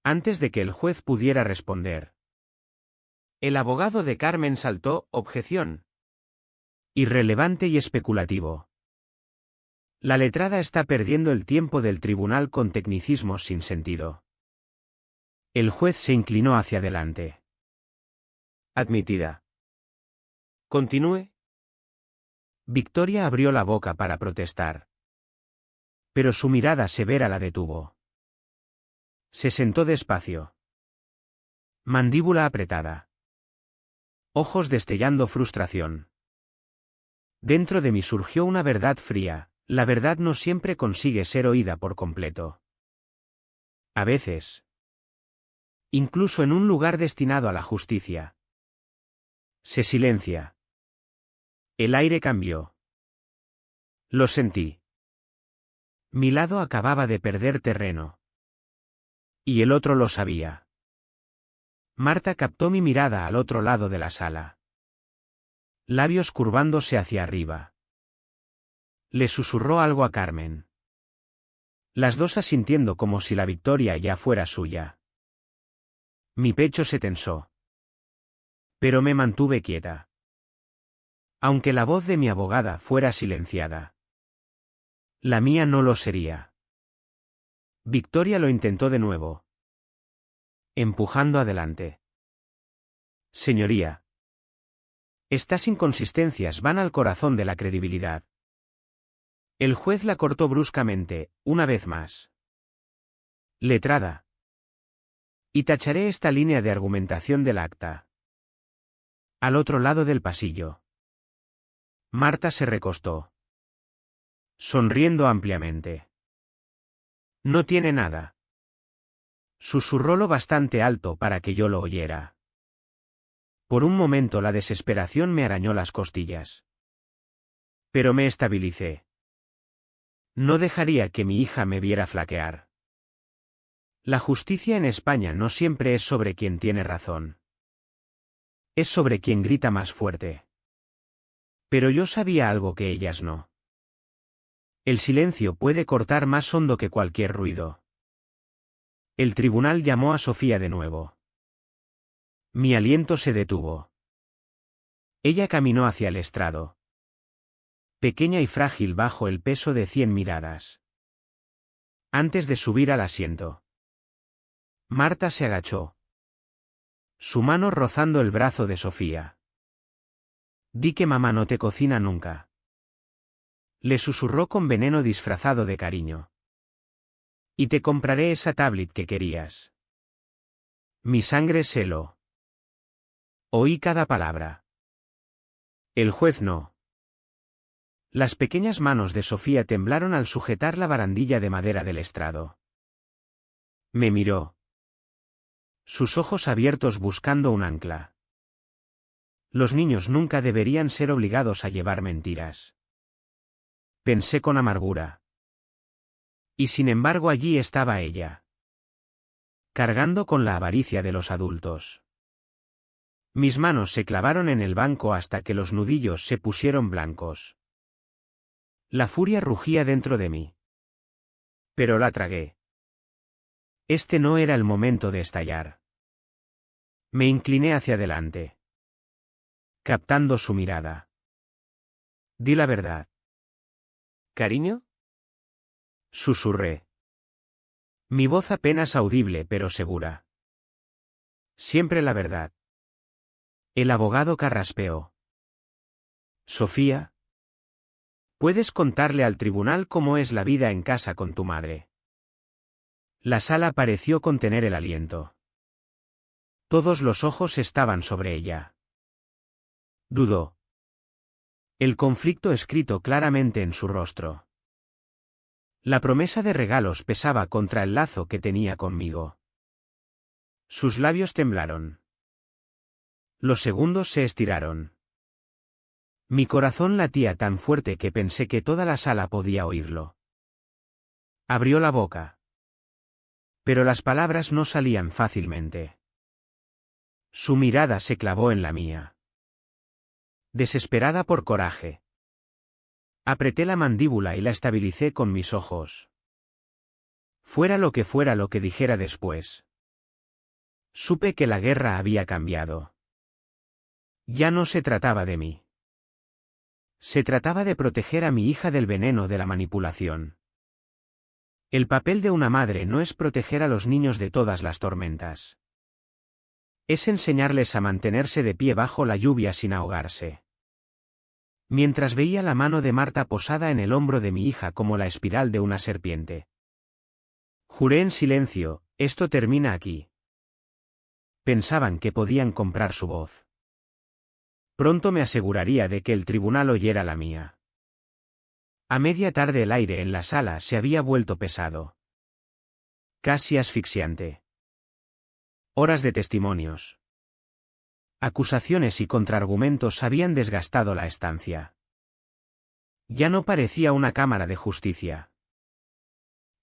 Antes de que el juez pudiera responder. El abogado de Carmen saltó, objeción. Irrelevante y especulativo. La letrada está perdiendo el tiempo del tribunal con tecnicismos sin sentido. El juez se inclinó hacia adelante. Admitida. Continúe. Victoria abrió la boca para protestar. Pero su mirada severa la detuvo. Se sentó despacio. Mandíbula apretada. Ojos destellando frustración. Dentro de mí surgió una verdad fría, la verdad no siempre consigue ser oída por completo. A veces. Incluso en un lugar destinado a la justicia. Se silencia. El aire cambió. Lo sentí. Mi lado acababa de perder terreno. Y el otro lo sabía. Marta captó mi mirada al otro lado de la sala. Labios curvándose hacia arriba. Le susurró algo a Carmen. Las dos asintiendo como si la victoria ya fuera suya. Mi pecho se tensó. Pero me mantuve quieta. Aunque la voz de mi abogada fuera silenciada. La mía no lo sería. Victoria lo intentó de nuevo. Empujando adelante. Señoría. Estas inconsistencias van al corazón de la credibilidad. El juez la cortó bruscamente, una vez más. Letrada. Y tacharé esta línea de argumentación del acta. Al otro lado del pasillo. Marta se recostó. Sonriendo ampliamente. No tiene nada. Susurró lo bastante alto para que yo lo oyera. Por un momento la desesperación me arañó las costillas. Pero me estabilicé. No dejaría que mi hija me viera flaquear. La justicia en España no siempre es sobre quien tiene razón. Es sobre quien grita más fuerte. Pero yo sabía algo que ellas no. El silencio puede cortar más hondo que cualquier ruido. El tribunal llamó a Sofía de nuevo. Mi aliento se detuvo. Ella caminó hacia el estrado. Pequeña y frágil bajo el peso de 100 miradas. Antes de subir al asiento. Marta se agachó. Su mano rozando el brazo de Sofía. Di que mamá no te cocina nunca. Le susurró con veneno disfrazado de cariño. Y te compraré esa tablet que querías. Mi sangre se heló. Oí cada palabra. El juez no. Las pequeñas manos de Sofía temblaron al sujetar la barandilla de madera del estrado. Me miró. Sus ojos abiertos buscando un ancla. Los niños nunca deberían ser obligados a llevar mentiras. Pensé con amargura. Y sin embargo allí estaba ella. Cargando con la avaricia de los adultos. Mis manos se clavaron en el banco hasta que los nudillos se pusieron blancos. La furia rugía dentro de mí. Pero la tragué. Este no era el momento de estallar. Me incliné hacia adelante. Captando su mirada. Di la verdad. ¿Cariño? Susurré. Mi voz apenas audible pero segura. Siempre la verdad. El abogado carraspeó. Sofía. Puedes contarle al tribunal cómo es la vida en casa con tu madre. La sala pareció contener el aliento. Todos los ojos estaban sobre ella. Dudó. El conflicto escrito claramente en su rostro. La promesa de regalos pesaba contra el lazo que tenía conmigo. Sus labios temblaron. Los segundos se estiraron. Mi corazón latía tan fuerte que pensé que toda la sala podía oírlo. Abrió la boca. Pero las palabras no salían fácilmente. Su mirada se clavó en la mía. Desesperada por coraje. Apreté la mandíbula y la estabilicé con mis ojos. Fuera lo que dijera después. Supe que la guerra había cambiado. Ya no se trataba de mí. Se trataba de proteger a mi hija del veneno de la manipulación. El papel de una madre no es proteger a los niños de todas las tormentas. Es enseñarles a mantenerse de pie bajo la lluvia sin ahogarse. Mientras veía la mano de Marta posada en el hombro de mi hija como la espiral de una serpiente. Juré en silencio, esto termina aquí. Pensaban que podían comprar su voz. Pronto me aseguraría de que el tribunal oyera la mía. A media tarde el aire en la sala se había vuelto pesado. Casi asfixiante. Horas de testimonios. Acusaciones y contraargumentos habían desgastado la estancia. Ya no parecía una cámara de justicia.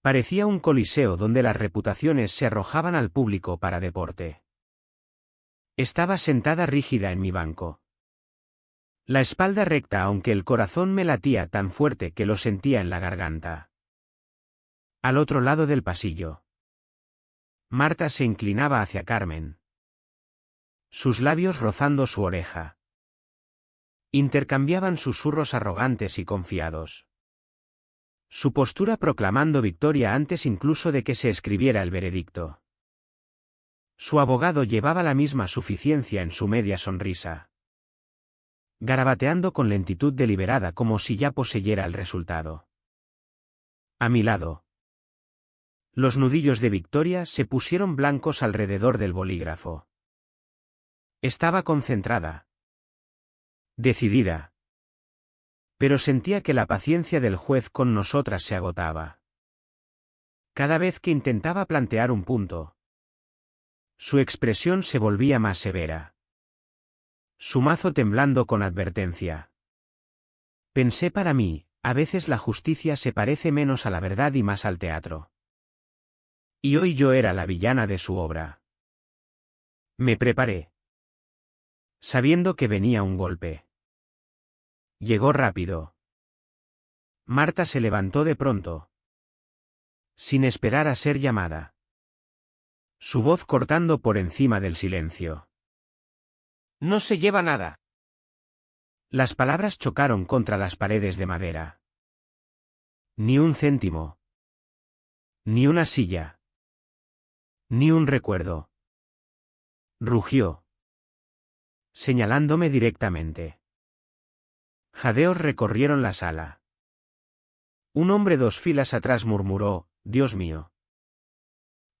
Parecía un coliseo donde las reputaciones se arrojaban al público para deporte. Estaba sentada rígida en mi banco. La espalda recta aunque el corazón me latía tan fuerte que lo sentía en la garganta. Al otro lado del pasillo. Marta se inclinaba hacia Carmen. Sus labios rozando su oreja. Intercambiaban susurros arrogantes y confiados. Su postura proclamando victoria antes incluso de que se escribiera el veredicto. Su abogado llevaba la misma suficiencia en su media sonrisa. Garabateando con lentitud deliberada como si ya poseyera el resultado. A mi lado. Los nudillos de Victoria se pusieron blancos alrededor del bolígrafo. Estaba concentrada. Decidida. Pero sentía que la paciencia del juez con nosotras se agotaba. Cada vez que intentaba plantear un punto, su expresión se volvía más severa. Su mazo temblando con advertencia. Pensé para mí, a veces la justicia se parece menos a la verdad y más al teatro. Y hoy yo era la villana de su obra. Me preparé. Sabiendo que venía un golpe. Llegó rápido. Marta se levantó de pronto. Sin esperar a ser llamada. Su voz cortando por encima del silencio. No se lleva nada. Las palabras chocaron contra las paredes de madera. Ni un céntimo. Ni una silla. Ni un recuerdo. Rugió. Señalándome directamente. Jadeos recorrieron la sala. Un hombre 2 filas atrás murmuró, Dios mío.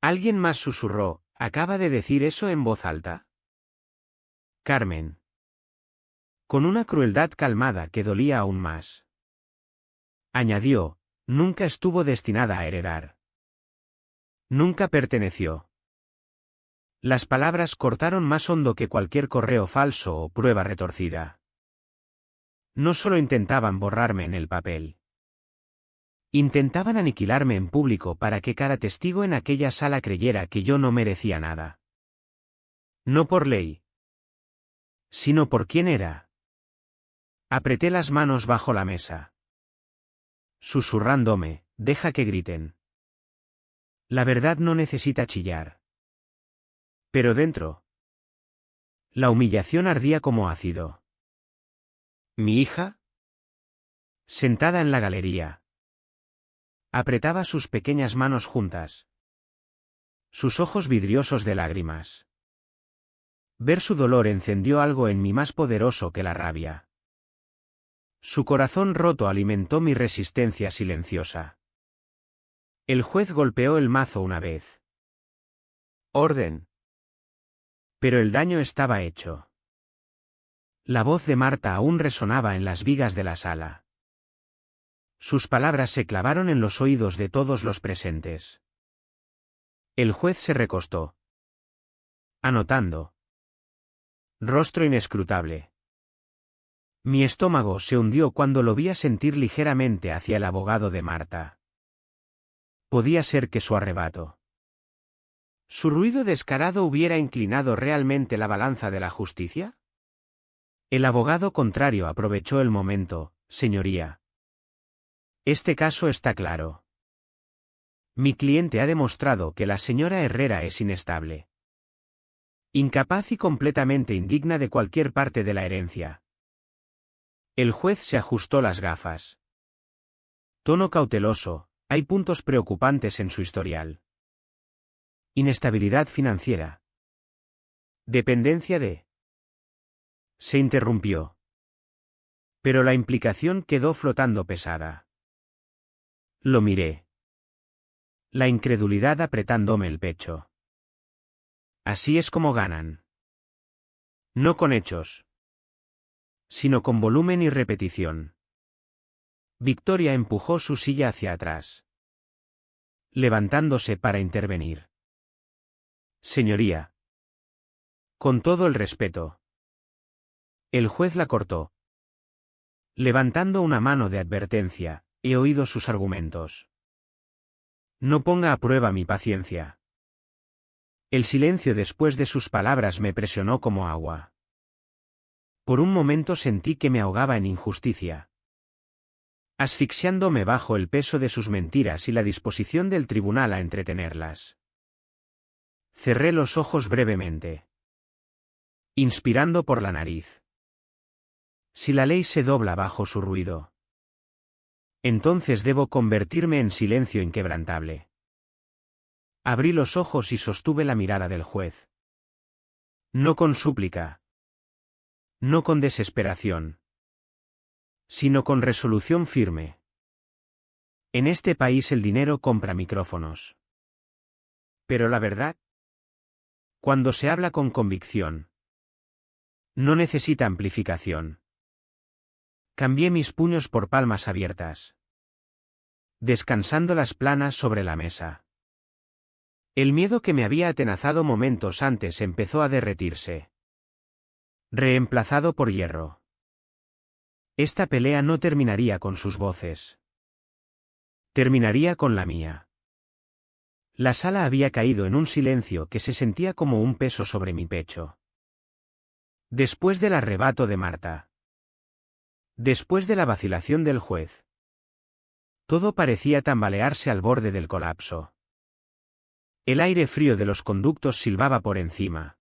Alguien más susurró, ¿acaba de decir eso en voz alta? Carmen. Con una crueldad calmada que dolía aún más. Añadió, nunca estuvo destinada a heredar. Nunca perteneció. Las palabras cortaron más hondo que cualquier correo falso o prueba retorcida. No solo intentaban borrarme en el papel. Intentaban aniquilarme en público para que cada testigo en aquella sala creyera que yo no merecía nada. No por ley, sino por quién era. Apreté las manos bajo la mesa. Susurrándome, deja que griten. La verdad no necesita chillar. Pero dentro, la humillación ardía como ácido. Mi hija, sentada en la galería, apretaba sus pequeñas manos juntas. Sus ojos vidriosos de lágrimas. Ver su dolor encendió algo en mí más poderoso que la rabia. Su corazón roto alimentó mi resistencia silenciosa. El juez golpeó el mazo una vez. Orden. Pero el daño estaba hecho. La voz de Marta aún resonaba en las vigas de la sala. Sus palabras se clavaron en los oídos de todos los presentes. El juez se recostó. Anotando. Rostro inescrutable. Mi estómago se hundió cuando lo vi asentir ligeramente hacia el abogado de Marta. Podía ser que su arrebato, su ruido descarado hubiera inclinado realmente la balanza de la justicia. El abogado contrario aprovechó el momento, señoría. Este caso está claro. Mi cliente ha demostrado que la señora Herrera es inestable. Incapaz y completamente indigna de cualquier parte de la herencia. El juez se ajustó las gafas. Tono cauteloso, hay puntos preocupantes en su historial. Inestabilidad financiera. Dependencia de... Se interrumpió. Pero la implicación quedó flotando pesada. Lo miré. La incredulidad apretándome el pecho. Así es como ganan. No con hechos, sino con volumen y repetición. Victoria empujó su silla hacia atrás, levantándose para intervenir. Señoría. Con todo el respeto. El juez la cortó. Levantando una mano de advertencia, he oído sus argumentos. No ponga a prueba mi paciencia. El silencio después de sus palabras me presionó como agua. Por un momento sentí que me ahogaba en injusticia, asfixiándome bajo el peso de sus mentiras y la disposición del tribunal a entretenerlas. Cerré los ojos brevemente, inspirando por la nariz. Si la ley se dobla bajo su ruido, entonces debo convertirme en silencio inquebrantable. Abrí los ojos y sostuve la mirada del juez. No con súplica. No con desesperación. Sino con resolución firme. En este país el dinero compra micrófonos. Pero la verdad, cuando se habla con convicción, no necesita amplificación. Cambié mis puños por palmas abiertas, descansando las planas sobre la mesa. El miedo que me había atenazado momentos antes empezó a derretirse, reemplazado por hierro. Esta pelea no terminaría con sus voces. Terminaría con la mía. La sala había caído en un silencio que se sentía como un peso sobre mi pecho. Después del arrebato de Marta. Después de la vacilación del juez. Todo parecía tambalearse al borde del colapso. El aire frío de los conductos silbaba por encima.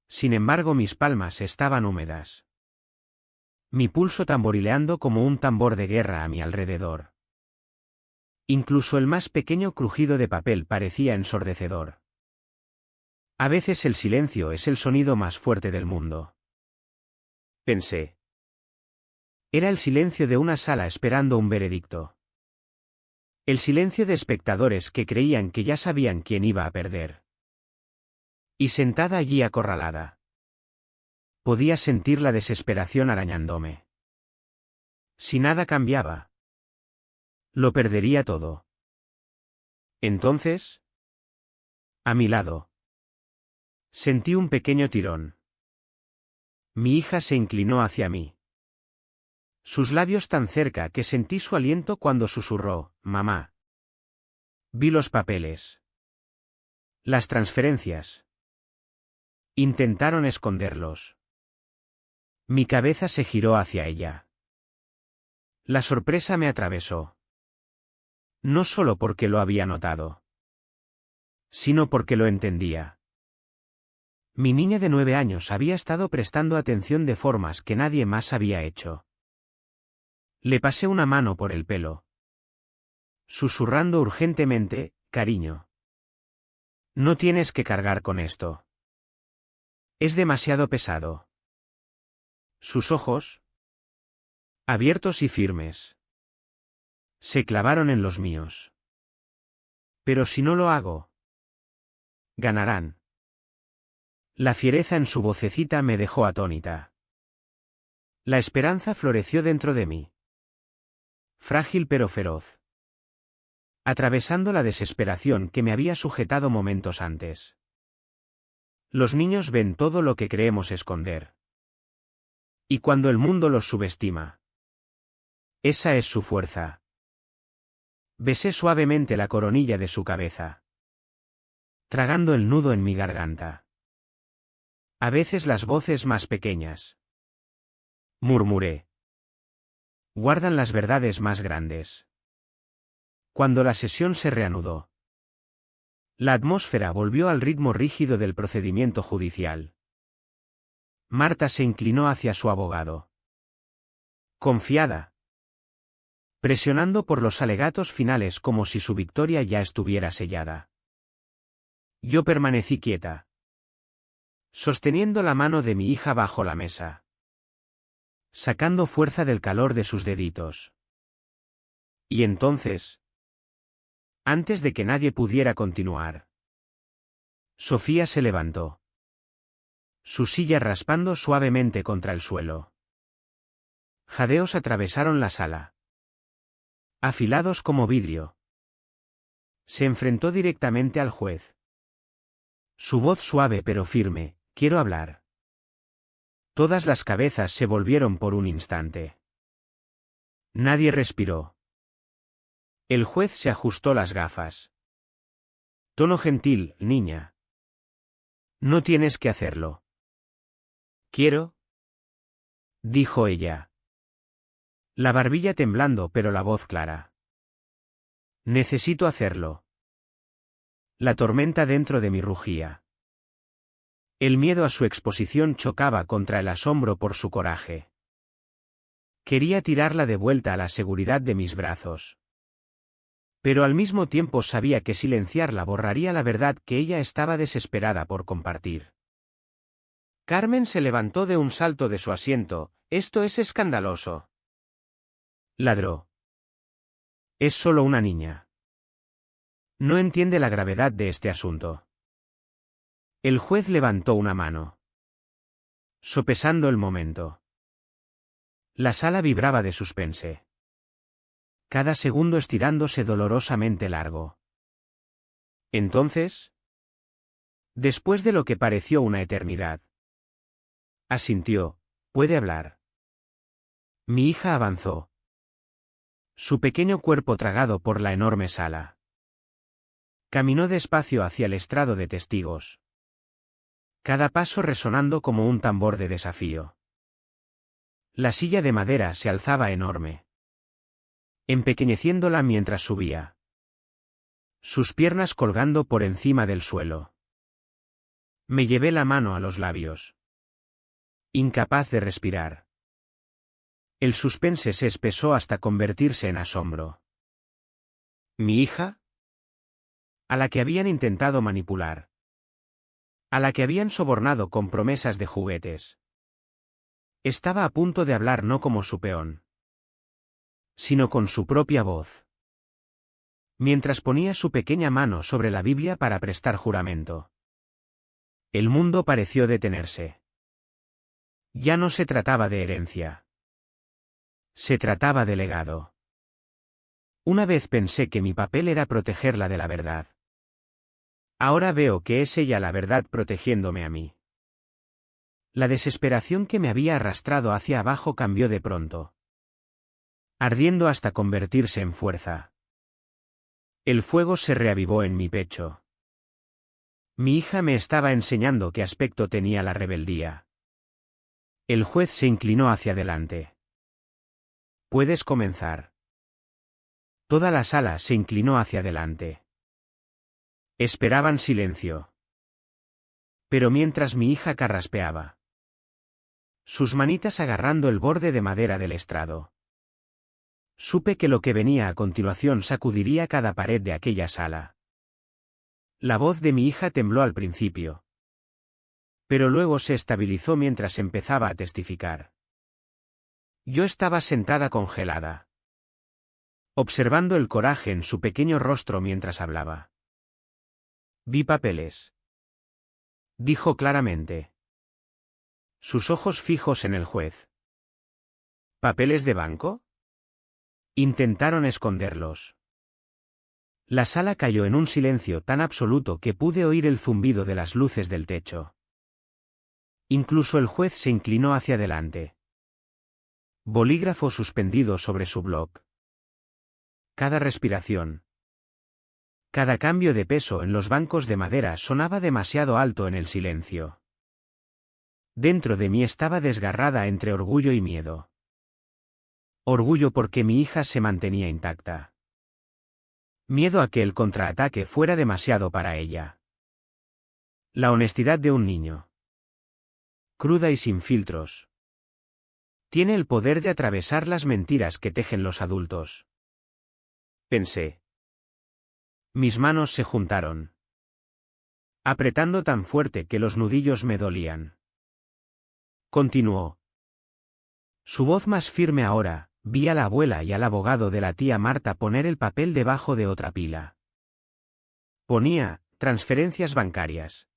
Sin embargo, mis palmas estaban húmedas. Mi pulso tamborileando como un tambor de guerra a mi alrededor. Incluso el más pequeño crujido de papel parecía ensordecedor. A veces el silencio es el sonido más fuerte del mundo. Pensé. Era el silencio de una sala esperando un veredicto. El silencio de espectadores que creían que ya sabían quién iba a perder. Y sentada allí acorralada. Podía sentir la desesperación arañándome. Si nada cambiaba, lo perdería todo. Entonces, a mi lado, sentí un pequeño tirón. Mi hija se inclinó hacia mí. Sus labios tan cerca que sentí su aliento cuando susurró, «Mamá». Vi los papeles. Las transferencias. Intentaron esconderlos. Mi cabeza se giró hacia ella. La sorpresa me atravesó. No solo porque lo había notado, sino porque lo entendía. Mi niña de 9 años había estado prestando atención de formas que nadie más había hecho. Le pasé una mano por el pelo, susurrando urgentemente, «Cariño. No tienes que cargar con esto. Es demasiado pesado». Sus ojos, abiertos y firmes, se clavaron en los míos. «Pero si no lo hago, ganarán». La fiereza en su vocecita me dejó atónita. La esperanza floreció dentro de mí. Frágil pero feroz. Atravesando la desesperación que me había sujetado momentos antes. Los niños ven todo lo que creemos esconder. Y cuando el mundo los subestima, esa es su fuerza. Besé suavemente la coronilla de su cabeza, tragando el nudo en mi garganta. A veces las voces más pequeñas, murmuré, guardan las verdades más grandes. Cuando la sesión se reanudó, la atmósfera volvió al ritmo rígido del procedimiento judicial. Marta se inclinó hacia su abogado. Confiada, presionando por los alegatos finales como si su victoria ya estuviera sellada. Yo permanecí quieta, sosteniendo la mano de mi hija bajo la mesa, sacando fuerza del calor de sus deditos. Y entonces, antes de que nadie pudiera continuar, Sofía se levantó, su silla raspando suavemente contra el suelo. Jadeos atravesaron la sala, afilados como vidrio. Se enfrentó directamente al juez. Su voz suave pero firme, «Quiero hablar». Todas las cabezas se volvieron por un instante. Nadie respiró. El juez se ajustó las gafas. Tono gentil, niña. No tienes que hacerlo. «Quiero», dijo ella. La barbilla temblando pero la voz clara. «Necesito hacerlo». La tormenta dentro de mí rugía. El miedo a su exposición chocaba contra el asombro por su coraje. Quería tirarla de vuelta a la seguridad de mis brazos. Pero al mismo tiempo sabía que silenciarla borraría la verdad que ella estaba desesperada por compartir. Carmen se levantó de un salto de su asiento. «Esto es escandaloso», ladró. «Es solo una niña. No entiende la gravedad de este asunto». El juez levantó una mano, sopesando el momento. La sala vibraba de suspense. Cada segundo estirándose dolorosamente largo. Entonces, después de lo que pareció una eternidad, asintió, «Puede hablar». Mi hija avanzó. Su pequeño cuerpo tragado por la enorme sala. Caminó despacio hacia el estrado de testigos. Cada paso resonando como un tambor de desafío. La silla de madera se alzaba enorme, empequeñeciéndola mientras subía. Sus piernas colgando por encima del suelo. Me llevé la mano a los labios. Incapaz de respirar. El suspense se espesó hasta convertirse en asombro. ¿Mi hija? A la que habían intentado manipular. A la que habían sobornado con promesas de juguetes. Estaba a punto de hablar no como su peón, sino con su propia voz. mientras ponía su pequeña mano sobre la Biblia para prestar juramento. El mundo pareció detenerse. Ya no se trataba de herencia. Se trataba de legado. Una vez pensé que mi papel era protegerla de la verdad. Ahora veo que es ella la verdad protegiéndome a mí. La desesperación que me había arrastrado hacia abajo cambió de pronto, ardiendo hasta convertirse en fuerza. El fuego se reavivó en mi pecho. Mi hija me estaba enseñando qué aspecto tenía la rebeldía. El juez se inclinó hacia adelante. «Puedes comenzar». Toda la sala se inclinó hacia adelante. Esperaban silencio. Pero mientras mi hija carraspeaba, sus manitas agarrando el borde de madera del estrado, supe que lo que venía a continuación sacudiría cada pared de aquella sala. La voz de mi hija tembló al principio, pero luego se estabilizó mientras empezaba a testificar. Yo estaba sentada congelada, observando el coraje en su pequeño rostro mientras hablaba. «Vi papeles», dijo claramente, sus ojos fijos en el juez. «¿Papeles de banco?» Intentaron esconderlos. La sala cayó en un silencio tan absoluto que pude oír el zumbido de las luces del techo. Incluso el juez se inclinó hacia adelante. Bolígrafo suspendido sobre su bloc. Cada respiración, cada cambio de peso en los bancos de madera sonaba demasiado alto en el silencio. Dentro de mí estaba desgarrada entre orgullo y miedo. Orgullo porque mi hija se mantenía intacta. Miedo a que el contraataque fuera demasiado para ella. La honestidad de un niño, cruda y sin filtros, tiene el poder de atravesar las mentiras que tejen los adultos. Pensé. Mis manos se juntaron, apretando tan fuerte que los nudillos me dolían. Continuó. Su voz más firme ahora. Vi a la abuela y al abogado de la tía Marta poner el papel debajo de otra pila. Ponía, transferencias bancarias.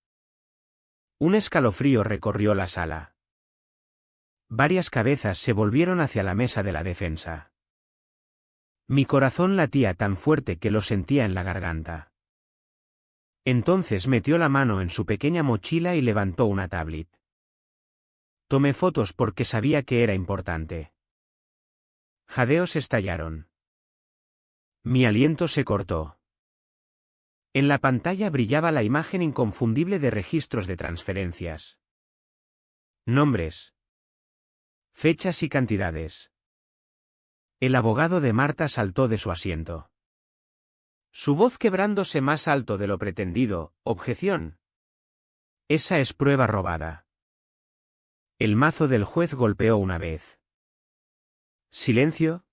Un escalofrío recorrió la sala. Varias cabezas se volvieron hacia la mesa de la defensa. Mi corazón latía tan fuerte que lo sentía en la garganta. Entonces metió la mano en su pequeña mochila y levantó una tablet. Tomé fotos porque sabía que era importante. Jadeos estallaron. Mi aliento se cortó. En la pantalla brillaba la imagen inconfundible de registros de transferencias. Nombres, fechas y cantidades. El abogado de Marta saltó de su asiento. Su voz quebrándose más alto de lo pretendido. Objeción. Esa es prueba robada. El mazo del juez golpeó una vez. Silencio.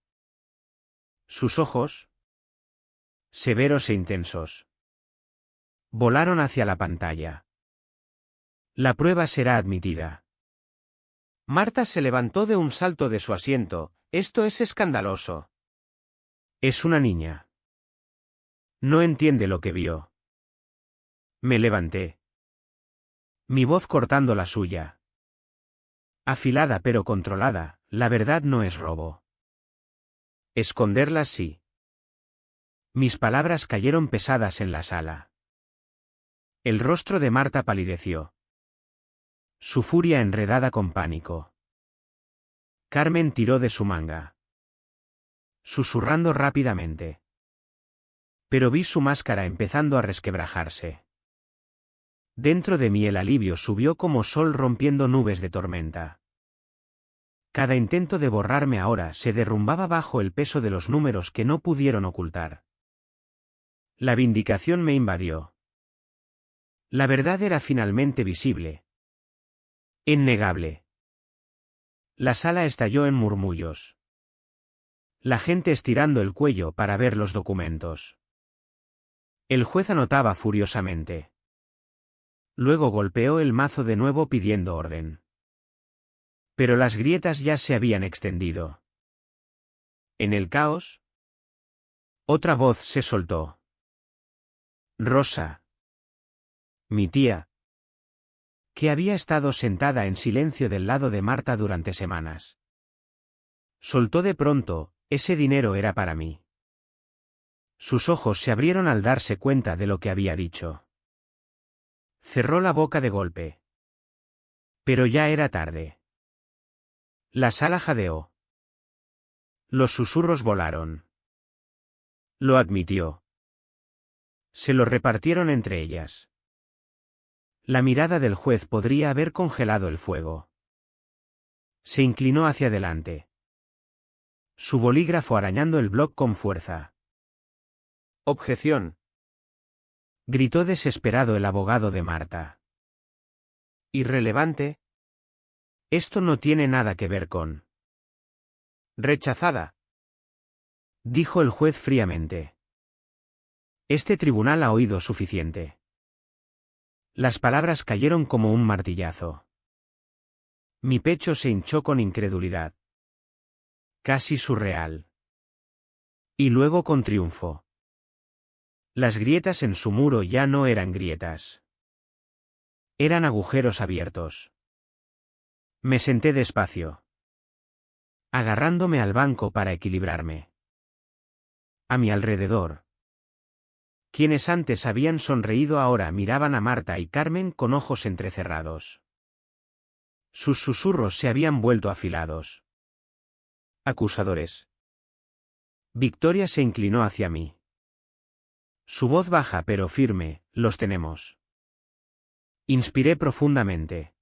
Sus ojos, severos e intensos, volaron hacia la pantalla. La prueba será admitida. Marta se levantó de un salto de su asiento. Esto es escandaloso. Es una niña. No entiende lo que vio. Me levanté. Mi voz cortando la suya. Afilada pero controlada, la verdad no es robo. Esconderlas sí. Mis palabras cayeron pesadas en la sala. El rostro de Marta palideció. Su furia enredada con pánico. Carmen tiró de su manga, susurrando rápidamente. Pero vi su máscara empezando a resquebrajarse. Dentro de mí el alivio subió como sol rompiendo nubes de tormenta. Cada intento de borrarme ahora se derrumbaba bajo el peso de los números que no pudieron ocultar. La vindicación me invadió. La verdad era finalmente visible. Innegable. La sala estalló en murmullos. La gente estirando el cuello para ver los documentos. El juez anotaba furiosamente. Luego golpeó el mazo de nuevo pidiendo orden. Pero las grietas ya se habían extendido. En el caos, Otra voz se soltó. Rosa. Mi tía. Que había estado sentada en silencio del lado de Marta durante semanas. Soltó de pronto: ese dinero era para mí. Sus ojos se abrieron al darse cuenta de lo que había dicho. Cerró la boca de golpe. Pero ya era tarde. La sala jadeó. Los susurros volaron. Lo admitió. Se lo repartieron entre ellas. La mirada del juez podría haber congelado el fuego. Se inclinó hacia adelante. Su bolígrafo arañando el bloc con fuerza. Objeción. Gritó desesperado el abogado de Marta. Irrelevante. Esto no tiene nada que ver con. Rechazada. Dijo el juez fríamente. Este tribunal ha oído suficiente. Las palabras cayeron como un martillazo. Mi pecho se hinchó con incredulidad. Casi surreal. Y luego con triunfo. Las grietas en su muro ya no eran grietas. Eran agujeros abiertos. Me senté despacio, agarrándome al banco para equilibrarme. A mi alrededor, quienes antes habían sonreído ahora miraban a Marta y Carmen con ojos entrecerrados. Sus susurros se habían vuelto afilados. Acusadores. Victoria se inclinó hacia mí. Su voz baja pero firme: los tenemos. Inspiré profundamente.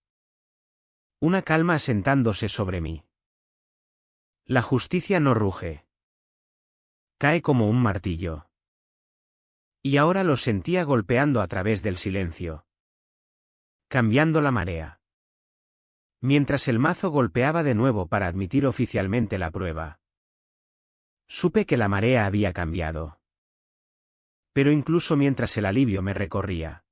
Una calma asentándose sobre mí. La justicia no ruge. Cae como un martillo. Y ahora lo sentía golpeando a través del silencio. Cambiando la marea. Mientras el mazo golpeaba de nuevo para admitir oficialmente la prueba. Supe que la marea había cambiado. Pero incluso mientras el alivio me recorría,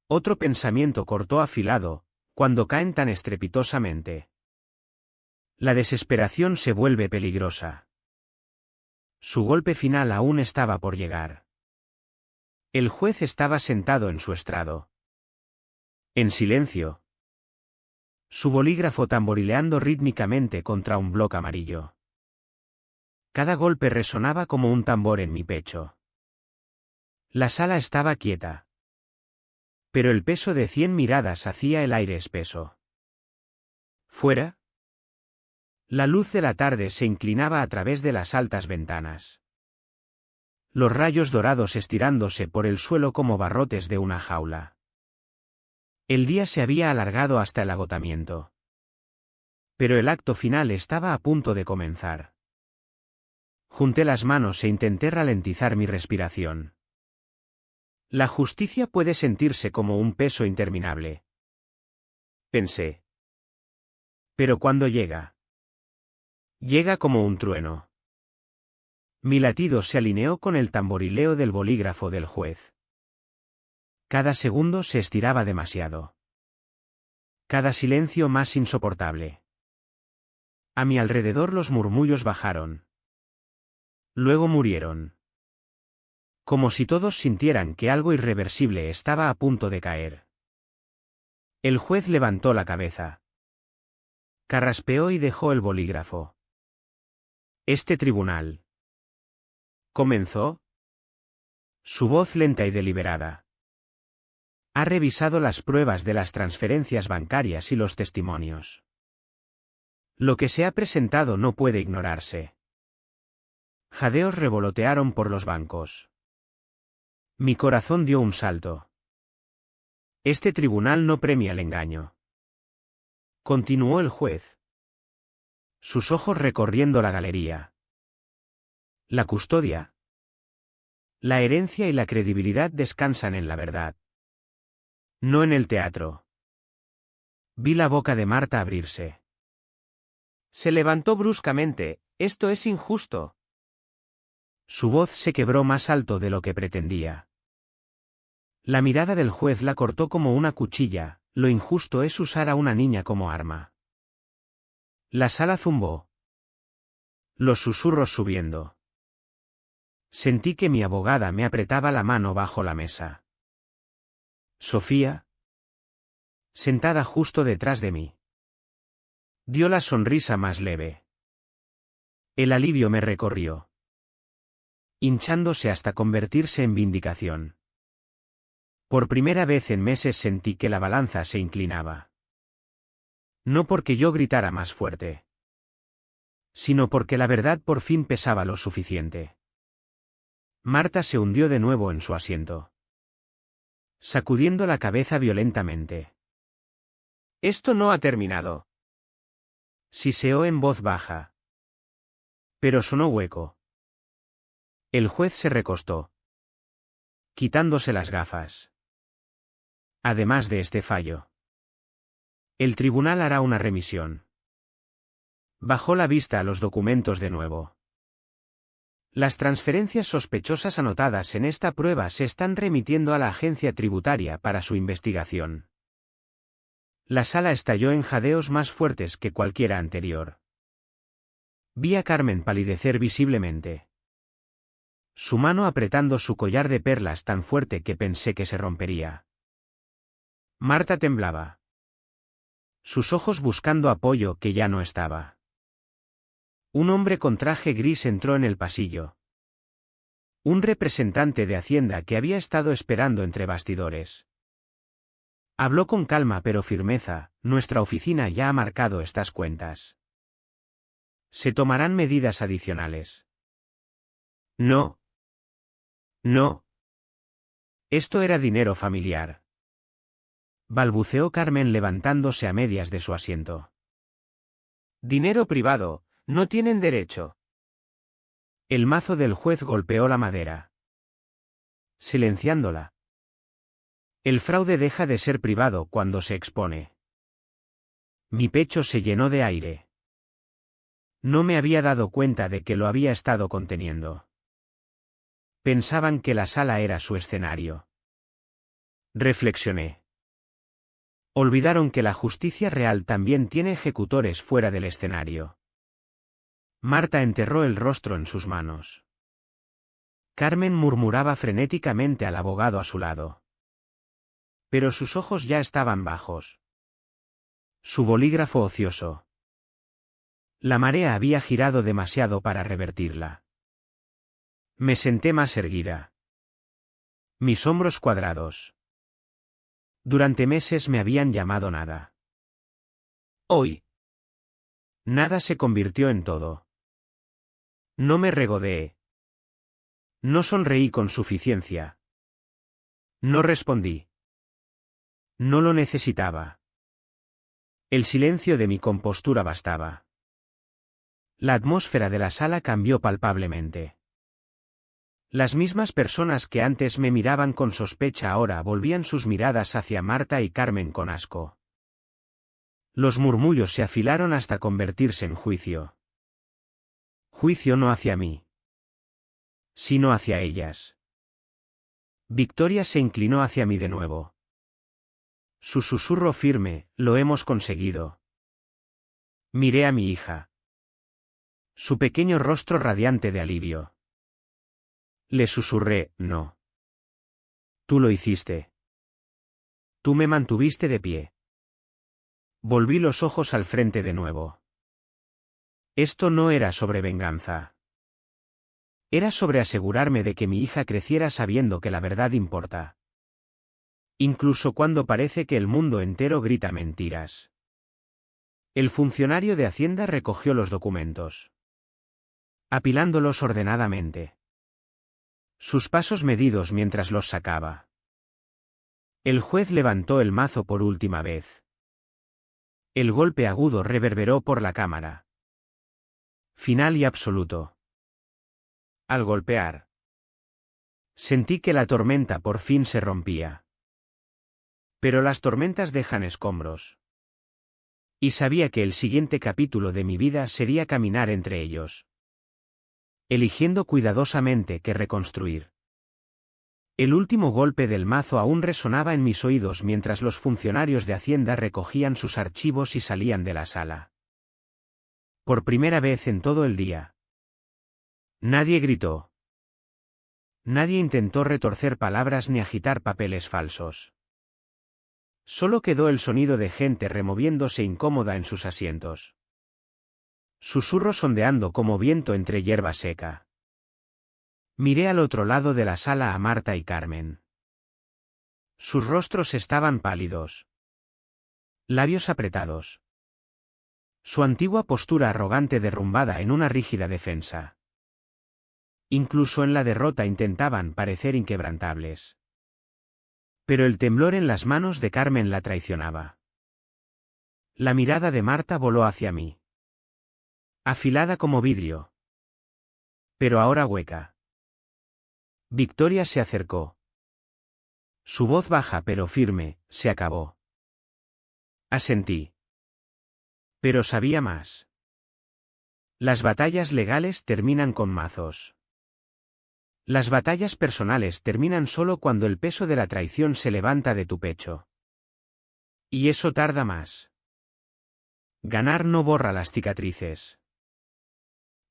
otro pensamiento cortó afilado: cuando caen tan estrepitosamente, la desesperación se vuelve peligrosa. Su golpe final aún estaba por llegar. El juez estaba sentado en su estrado. En silencio. Su bolígrafo tamborileando rítmicamente contra un bloque amarillo. Cada golpe resonaba como un tambor en mi pecho. La sala estaba quieta. Pero el peso de 100 miradas hacía el aire espeso. ¿Fuera? La luz de la tarde se inclinaba a través de las altas ventanas. Los rayos dorados estirándose por el suelo como barrotes de una jaula. El día se había alargado hasta el agotamiento. Pero el acto final estaba a punto de comenzar. Junté las manos e intenté ralentizar mi respiración. La justicia puede sentirse como un peso interminable, pensé. Pero cuando llega, llega como un trueno. Mi latido se alineó con el tamborileo del bolígrafo del juez. Cada segundo se estiraba demasiado. Cada silencio más insoportable. A mi alrededor los murmullos bajaron. Luego murieron. Como si todos sintieran que algo irreversible estaba a punto de caer. El juez levantó la cabeza. Carraspeó y dejó el bolígrafo. Este tribunal. ¿Comenzó? Su voz lenta y deliberada. Ha revisado las pruebas de las transferencias bancarias y los testimonios. Lo que se ha presentado no puede ignorarse. Jadeos revolotearon por los bancos. Mi corazón dio un salto. Este tribunal no premia el engaño. Continuó el juez. Sus ojos recorriendo la galería. La custodia. La herencia y la credibilidad descansan en la verdad. No en el teatro. Vi la boca de Marta abrirse. Se levantó bruscamente: esto es injusto. Su voz se quebró más alto de lo que pretendía. La mirada del juez la cortó como una cuchilla: lo injusto es usar a una niña como arma. La sala zumbó. Los susurros subiendo. Sentí que mi abogada me apretaba la mano bajo la mesa. Sofía, sentada justo detrás de mí, dio la sonrisa más leve. El alivio me recorrió, hinchándose hasta convertirse en vindicación. Por primera vez en meses sentí que la balanza se inclinaba. No porque yo gritara más fuerte, sino porque la verdad por fin pesaba lo suficiente. Marta se hundió de nuevo en su asiento, sacudiendo la cabeza violentamente. Esto no ha terminado. Siseó en voz baja. Pero sonó hueco. El juez se recostó, quitándose las gafas. Además de este fallo, el tribunal hará una remisión. Bajó la vista a los documentos de nuevo. Las transferencias sospechosas anotadas en esta prueba se están remitiendo a la agencia tributaria para su investigación. La sala estalló en jadeos más fuertes que cualquiera anterior. Vi a Carmen palidecer visiblemente, su mano apretando su collar de perlas tan fuerte que pensé que se rompería. Marta temblaba, sus ojos buscando apoyo que ya no estaba. Un hombre con traje gris entró en el pasillo. Un representante de Hacienda que había estado esperando entre bastidores. Habló con calma pero firmeza: nuestra oficina ya ha marcado estas cuentas. Se tomarán medidas adicionales. No. No. Esto era dinero familiar. Balbuceó Carmen levantándose a medias de su asiento. Dinero privado, no tienen derecho. El mazo del juez golpeó la madera, silenciándola. El fraude deja de ser privado cuando se expone. Mi pecho se llenó de aire. No me había dado cuenta de que lo había estado conteniendo. Pensaban que la sala era su escenario. Reflexioné. Olvidaron que la justicia real también tiene ejecutores fuera del escenario. Marta enterró el rostro en sus manos. Carmen murmuraba frenéticamente al abogado a su lado. Pero sus ojos ya estaban bajos. Su bolígrafo ocioso. La marea había girado demasiado para revertirla. Me senté más erguida. Mis hombros cuadrados. Durante meses me habían llamado nada. Hoy, nada se convirtió en todo. No me regodeé. No sonreí con suficiencia. No respondí. No lo necesitaba. El silencio de mi compostura bastaba. La atmósfera de la sala cambió palpablemente. Las mismas personas que antes me miraban con sospecha ahora volvían sus miradas hacia Marta y Carmen con asco. Los murmullos se afilaron hasta convertirse en juicio. Juicio no hacia mí, sino hacia ellas. Victoria se inclinó hacia mí de nuevo. Su susurro firme: lo hemos conseguido. Miré a mi hija. Su pequeño rostro radiante de alivio. Le susurré: no. Tú lo hiciste. Tú me mantuviste de pie. Volví los ojos al frente de nuevo. Esto no era sobre venganza. Era sobre asegurarme de que mi hija creciera sabiendo que la verdad importa. Incluso cuando parece que el mundo entero grita mentiras. El funcionario de Hacienda recogió los documentos, apilándolos ordenadamente. Sus pasos medidos mientras los sacaba. El juez levantó el mazo por última vez. El golpe agudo reverberó por la cámara. Final y absoluto. Al golpear, sentí que la tormenta por fin se rompía. Pero las tormentas dejan escombros. Y sabía que el siguiente capítulo de mi vida sería caminar entre ellos, eligiendo cuidadosamente qué reconstruir. El último golpe del mazo aún resonaba en mis oídos mientras los funcionarios de Hacienda recogían sus archivos y salían de la sala. Por primera vez en todo el día, nadie gritó. Nadie intentó retorcer palabras ni agitar papeles falsos. Solo quedó el sonido de gente removiéndose incómoda en sus asientos. Susurros ondeando como viento entre hierba seca. Miré al otro lado de la sala a Marta y Carmen. Sus rostros estaban pálidos. Labios apretados. Su antigua postura arrogante derrumbada en una rígida defensa. Incluso en la derrota intentaban parecer inquebrantables. Pero el temblor en las manos de Carmen la traicionaba. La mirada de Marta voló hacia mí. Afilada como vidrio. Pero ahora hueca. Victoria se acercó. Su voz baja pero firme, se acabó. Asentí. Pero sabía más. Las batallas legales terminan con mazos. Las batallas personales terminan solo cuando el peso de la traición se levanta de tu pecho. Y eso tarda más. Ganar no borra las cicatrices.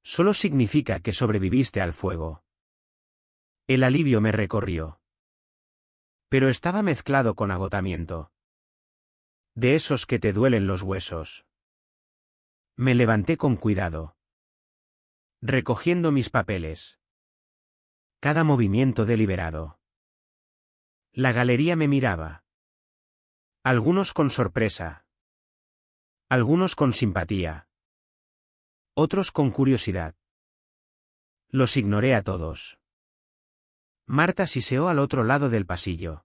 Solo significa que sobreviviste al fuego. El alivio me recorrió. Pero estaba mezclado con agotamiento. De esos que te duelen los huesos. Me levanté con cuidado. Recogiendo mis papeles. Cada movimiento deliberado. La galería me miraba. Algunos con sorpresa. Algunos con simpatía. Otros con curiosidad. Los ignoré a todos. Marta siseó al otro lado del pasillo.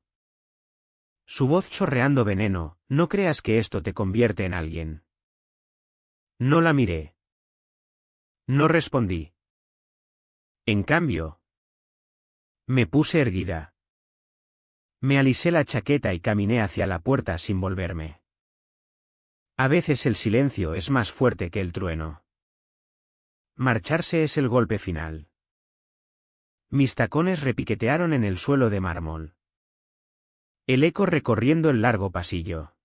Su voz chorreando veneno, no creas que esto te convierte en alguien. No la miré. No respondí. En cambio, me puse erguida. Me alisé la chaqueta y caminé hacia la puerta sin volverme. A veces el silencio es más fuerte que el trueno. Marcharse es el golpe final. Mis tacones repiquetearon en el suelo de mármol. El eco recorriendo el largo pasillo.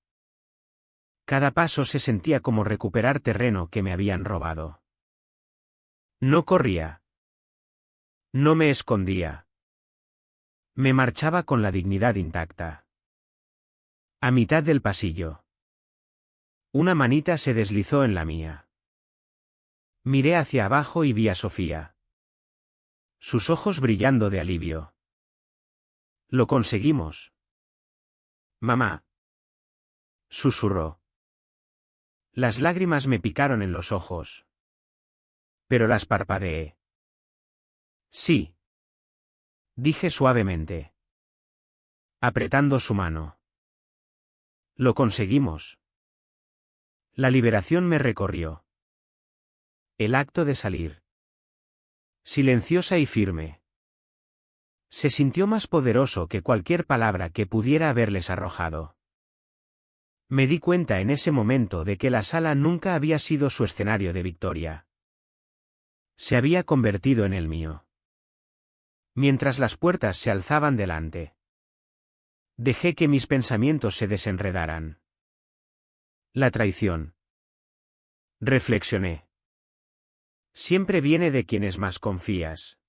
Cada paso se sentía como recuperar terreno que me habían robado. No corría. No me escondía. Me marchaba con la dignidad intacta. A mitad del pasillo. Una manita se deslizó en la mía. Miré hacia abajo y vi a Sofía. Sus ojos brillando de alivio. Lo conseguimos. Mamá. Susurró. Las lágrimas me picaron en los ojos. Pero las parpadeé. Sí. Dije suavemente. Apretando su mano. Lo conseguimos. La liberación me recorrió. El acto de salir. Silenciosa y firme. Se sintió más poderoso que cualquier palabra que pudiera haberles arrojado. Me di cuenta en ese momento de que la sala nunca había sido su escenario de victoria. Se había convertido en el mío. Mientras las puertas se alzaban delante. Dejé que mis pensamientos se desenredaran. La traición. Reflexioné. Siempre viene de quienes más confías.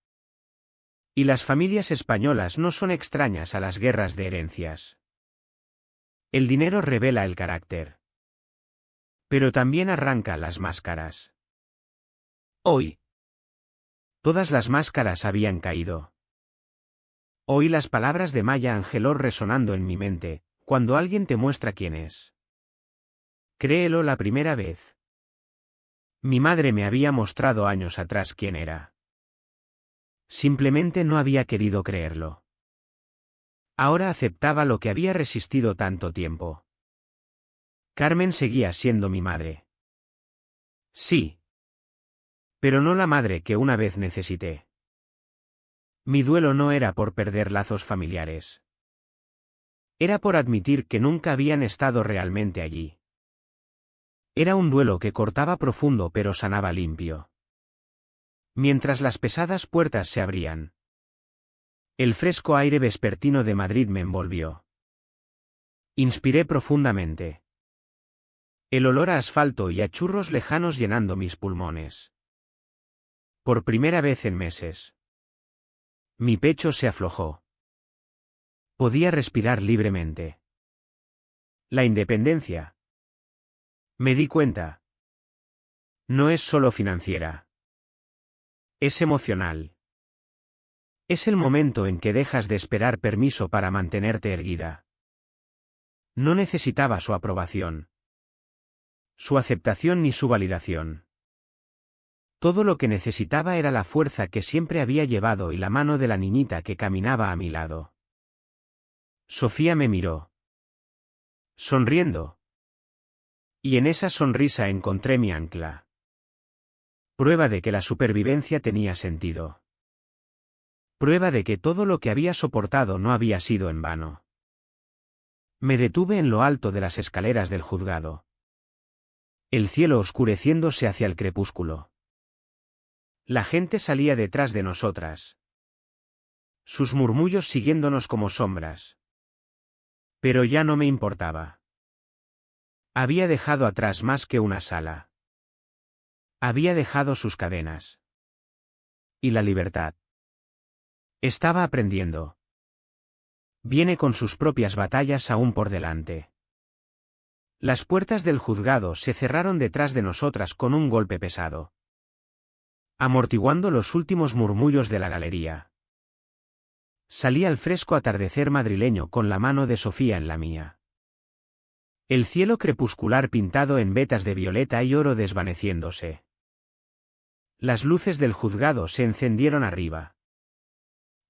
Y las familias españolas no son extrañas a las guerras de herencias. El dinero revela el carácter. Pero también arranca las máscaras. Hoy. Todas las máscaras habían caído. Oí las palabras de Maya Angelou resonando en mi mente, cuando alguien te muestra quién es. Créelo la primera vez. Mi madre me había mostrado años atrás quién era. Simplemente no había querido creerlo. Ahora aceptaba lo que había resistido tanto tiempo. Carmen seguía siendo mi madre. Sí. Pero no la madre que una vez necesité. Mi duelo no era por perder lazos familiares. Era por admitir que nunca habían estado realmente allí. Era un duelo que cortaba profundo pero sanaba limpio. Mientras las pesadas puertas se abrían. El fresco aire vespertino de Madrid me envolvió. Inspiré profundamente. El olor a asfalto y a churros lejanos llenando mis pulmones. Por primera vez en meses. Mi pecho se aflojó. Podía respirar libremente. La independencia. Me di cuenta. No es solo financiera. Es emocional. Es el momento en que dejas de esperar permiso para mantenerte erguida. No necesitaba su aprobación, su aceptación ni su validación. Todo lo que necesitaba era la fuerza que siempre había llevado y la mano de la niñita que caminaba a mi lado. Sofía me miró, sonriendo. Y en esa sonrisa encontré mi ancla. Prueba de que la supervivencia tenía sentido. Prueba de que todo lo que había soportado no había sido en vano. Me detuve en lo alto de las escaleras del juzgado. El cielo oscureciéndose hacia el crepúsculo. La gente salía detrás de nosotras. Sus murmullos siguiéndonos como sombras. Pero ya no me importaba. Había dejado atrás más que una sala. Había dejado sus cadenas. Y la libertad. Estaba aprendiendo. Viene con sus propias batallas aún por delante. Las puertas del juzgado se cerraron detrás de nosotras con un golpe pesado, amortiguando los últimos murmullos de la galería. Salí al fresco atardecer madrileño con la mano de Sofía en la mía. El cielo crepuscular pintado en vetas de violeta y oro desvaneciéndose. Las luces del juzgado se encendieron arriba.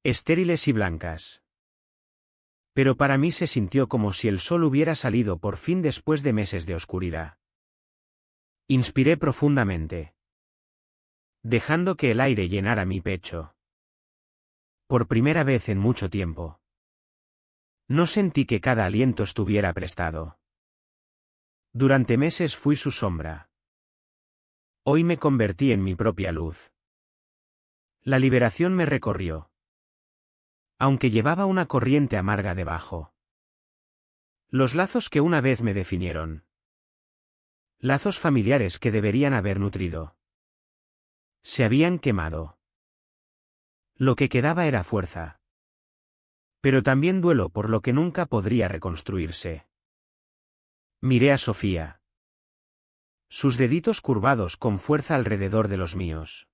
Estériles y blancas. Pero para mí se sintió como si el sol hubiera salido por fin después de meses de oscuridad. Inspiré profundamente, dejando que el aire llenara mi pecho. Por primera vez en mucho tiempo. No sentí que cada aliento estuviera prestado. Durante meses fui su sombra. Hoy me convertí en mi propia luz. La liberación me recorrió. Aunque llevaba una corriente amarga debajo. Los lazos que una vez me definieron. Lazos familiares que deberían haber nutrido. Se habían quemado. Lo que quedaba era fuerza. Pero también duelo por lo que nunca podría reconstruirse. Miré a Sofía. Sus deditos curvados con fuerza alrededor de los míos.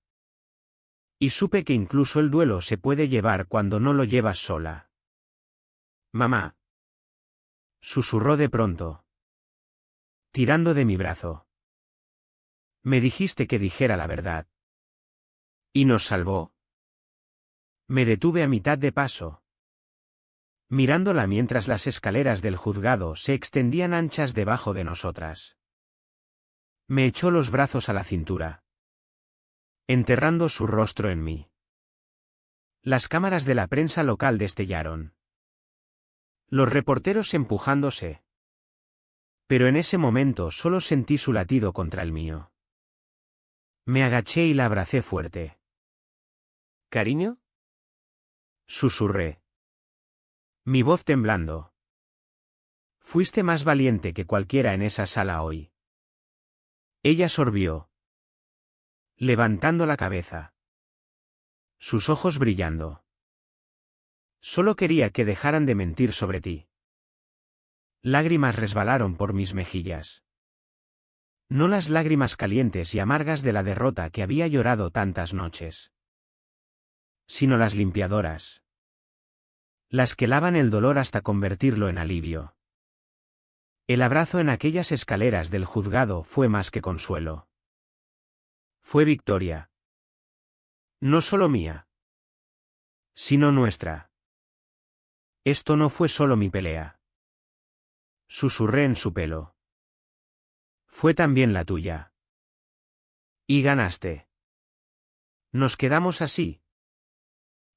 Y supe que incluso el duelo se puede llevar cuando no lo llevas sola. Mamá. Susurró de pronto. Tirando de mi brazo. Me dijiste que dijera la verdad. Y nos salvó. Me detuve a mitad de paso. Mirándola mientras las escaleras del juzgado se extendían anchas debajo de nosotras. Me echó los brazos a la cintura, enterrando su rostro en mí. Las cámaras de la prensa local destellaron. Los reporteros empujándose. Pero en ese momento solo sentí su latido contra el mío. Me agaché y la abracé fuerte. ¿Cariño? Susurré. Mi voz temblando. Fuiste más valiente que cualquiera en esa sala hoy. Ella sorbió, levantando la cabeza. Sus ojos brillando. Solo quería que dejaran de mentir sobre ti. Lágrimas resbalaron por mis mejillas. No las lágrimas calientes y amargas de la derrota que había llorado tantas noches, sino las limpiadoras. Las que lavan el dolor hasta convertirlo en alivio. El abrazo en aquellas escaleras del juzgado fue más que consuelo. Fue victoria. No solo mía, sino nuestra. Esto no fue solo mi pelea. Susurré en su pelo. Fue también la tuya. Y ganaste. Nos quedamos así,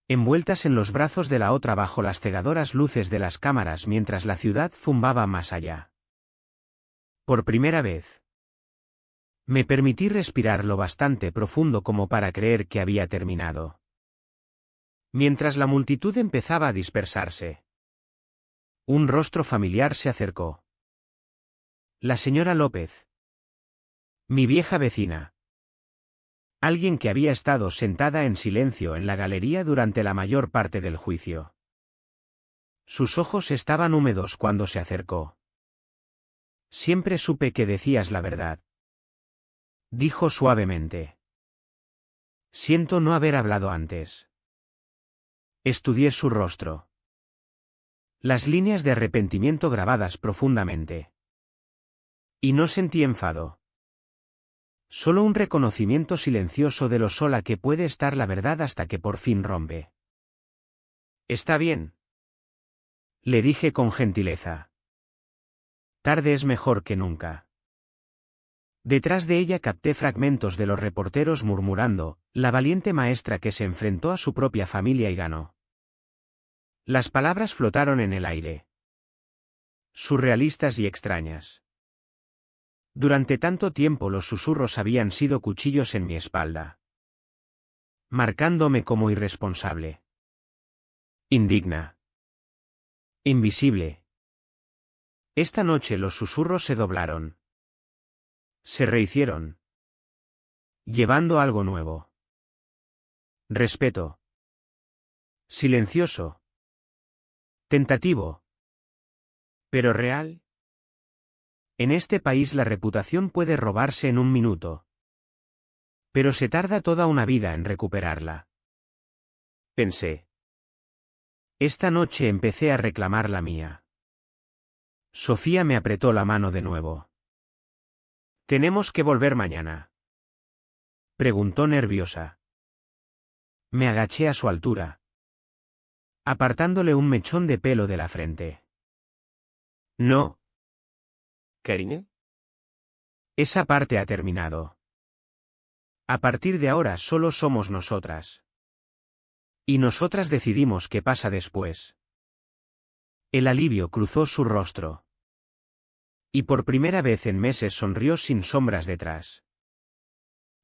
envueltas en los brazos de la otra bajo las cegadoras luces de las cámaras mientras la ciudad zumbaba más allá. Por primera vez, me permití respirar lo bastante profundo como para creer que había terminado. Mientras la multitud empezaba a dispersarse, un rostro familiar se acercó. La señora López. Mi vieja vecina. Alguien que había estado sentada en silencio en la galería durante la mayor parte del juicio. Sus ojos estaban húmedos cuando se acercó. Siempre supe que decías la verdad. Dijo suavemente. Siento no haber hablado antes. Estudié su rostro. Las líneas de arrepentimiento grabadas profundamente. Y no sentí enfado. Solo un reconocimiento silencioso de lo sola que puede estar la verdad hasta que por fin rompe. Está bien. Le dije con gentileza. Tarde es mejor que nunca. Detrás de ella capté fragmentos de los reporteros murmurando, la valiente maestra que se enfrentó a su propia familia y ganó. Las palabras flotaron en el aire. Surrealistas y extrañas. Durante tanto tiempo los susurros habían sido cuchillos en mi espalda. Marcándome como irresponsable. Indigna. Invisible. Esta noche los susurros se doblaron. Se rehicieron. Llevando algo nuevo. Respeto. Silencioso. Tentativo. Pero real. En este país la reputación puede robarse en un minuto. Pero se tarda toda una vida en recuperarla. Pensé. Esta noche empecé a reclamar la mía. Sofía me apretó la mano de nuevo. ¿Tenemos que volver mañana?, preguntó nerviosa. Me agaché a su altura, apartándole un mechón de pelo de la frente. No. Karine. Esa parte ha terminado. A partir de ahora solo somos nosotras. Y nosotras decidimos qué pasa después. El alivio cruzó su rostro. Y por primera vez en meses sonrió sin sombras detrás.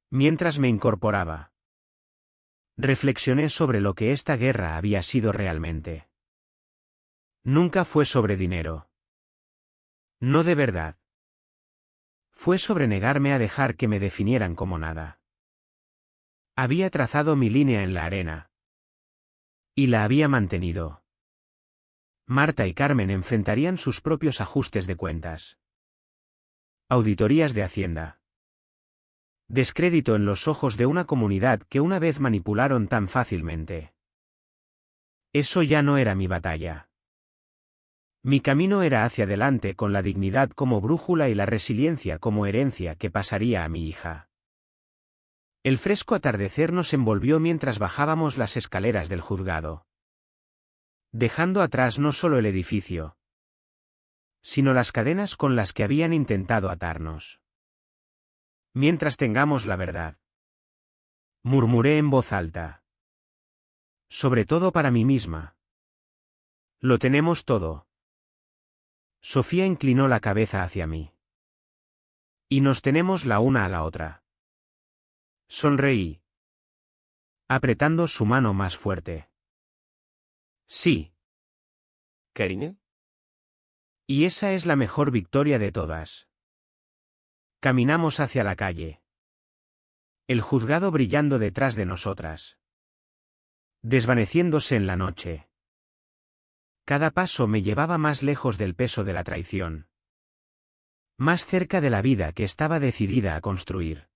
Mientras me incorporaba, reflexioné sobre lo que esta guerra había sido realmente. Nunca fue sobre dinero. No de verdad. Fue sobre negarme a dejar que me definieran como nada. Había trazado mi línea en la arena. Y la había mantenido. Marta y Carmen enfrentarían sus propios ajustes de cuentas. Auditorías de Hacienda. Descrédito en los ojos de una comunidad que una vez manipularon tan fácilmente. Eso ya no era mi batalla. Mi camino era hacia adelante con la dignidad como brújula y la resiliencia como herencia que pasaría a mi hija. El fresco atardecer nos envolvió mientras bajábamos las escaleras del juzgado. Dejando atrás no solo el edificio, sino las cadenas con las que habían intentado atarnos. Mientras tengamos la verdad, murmuré en voz alta. Sobre todo para mí misma. Lo tenemos todo. Sofía inclinó la cabeza hacia mí. Y nos tenemos la una a la otra. Sonreí, apretando su mano más fuerte. Sí. Karine. Y esa es la mejor victoria de todas. Caminamos hacia la calle. El juzgado brillando detrás de nosotras. Desvaneciéndose en la noche. Cada paso me llevaba más lejos del peso de la traición. Más cerca de la vida que estaba decidida a construir.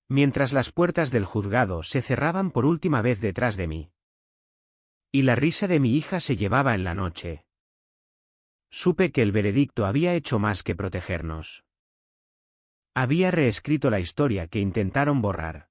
Mientras las puertas del juzgado se cerraban por última vez detrás de mí. Y la risa de mi hija se llevaba en la noche. Supe que el veredicto había hecho más que protegernos. Había reescrito la historia que intentaron borrar.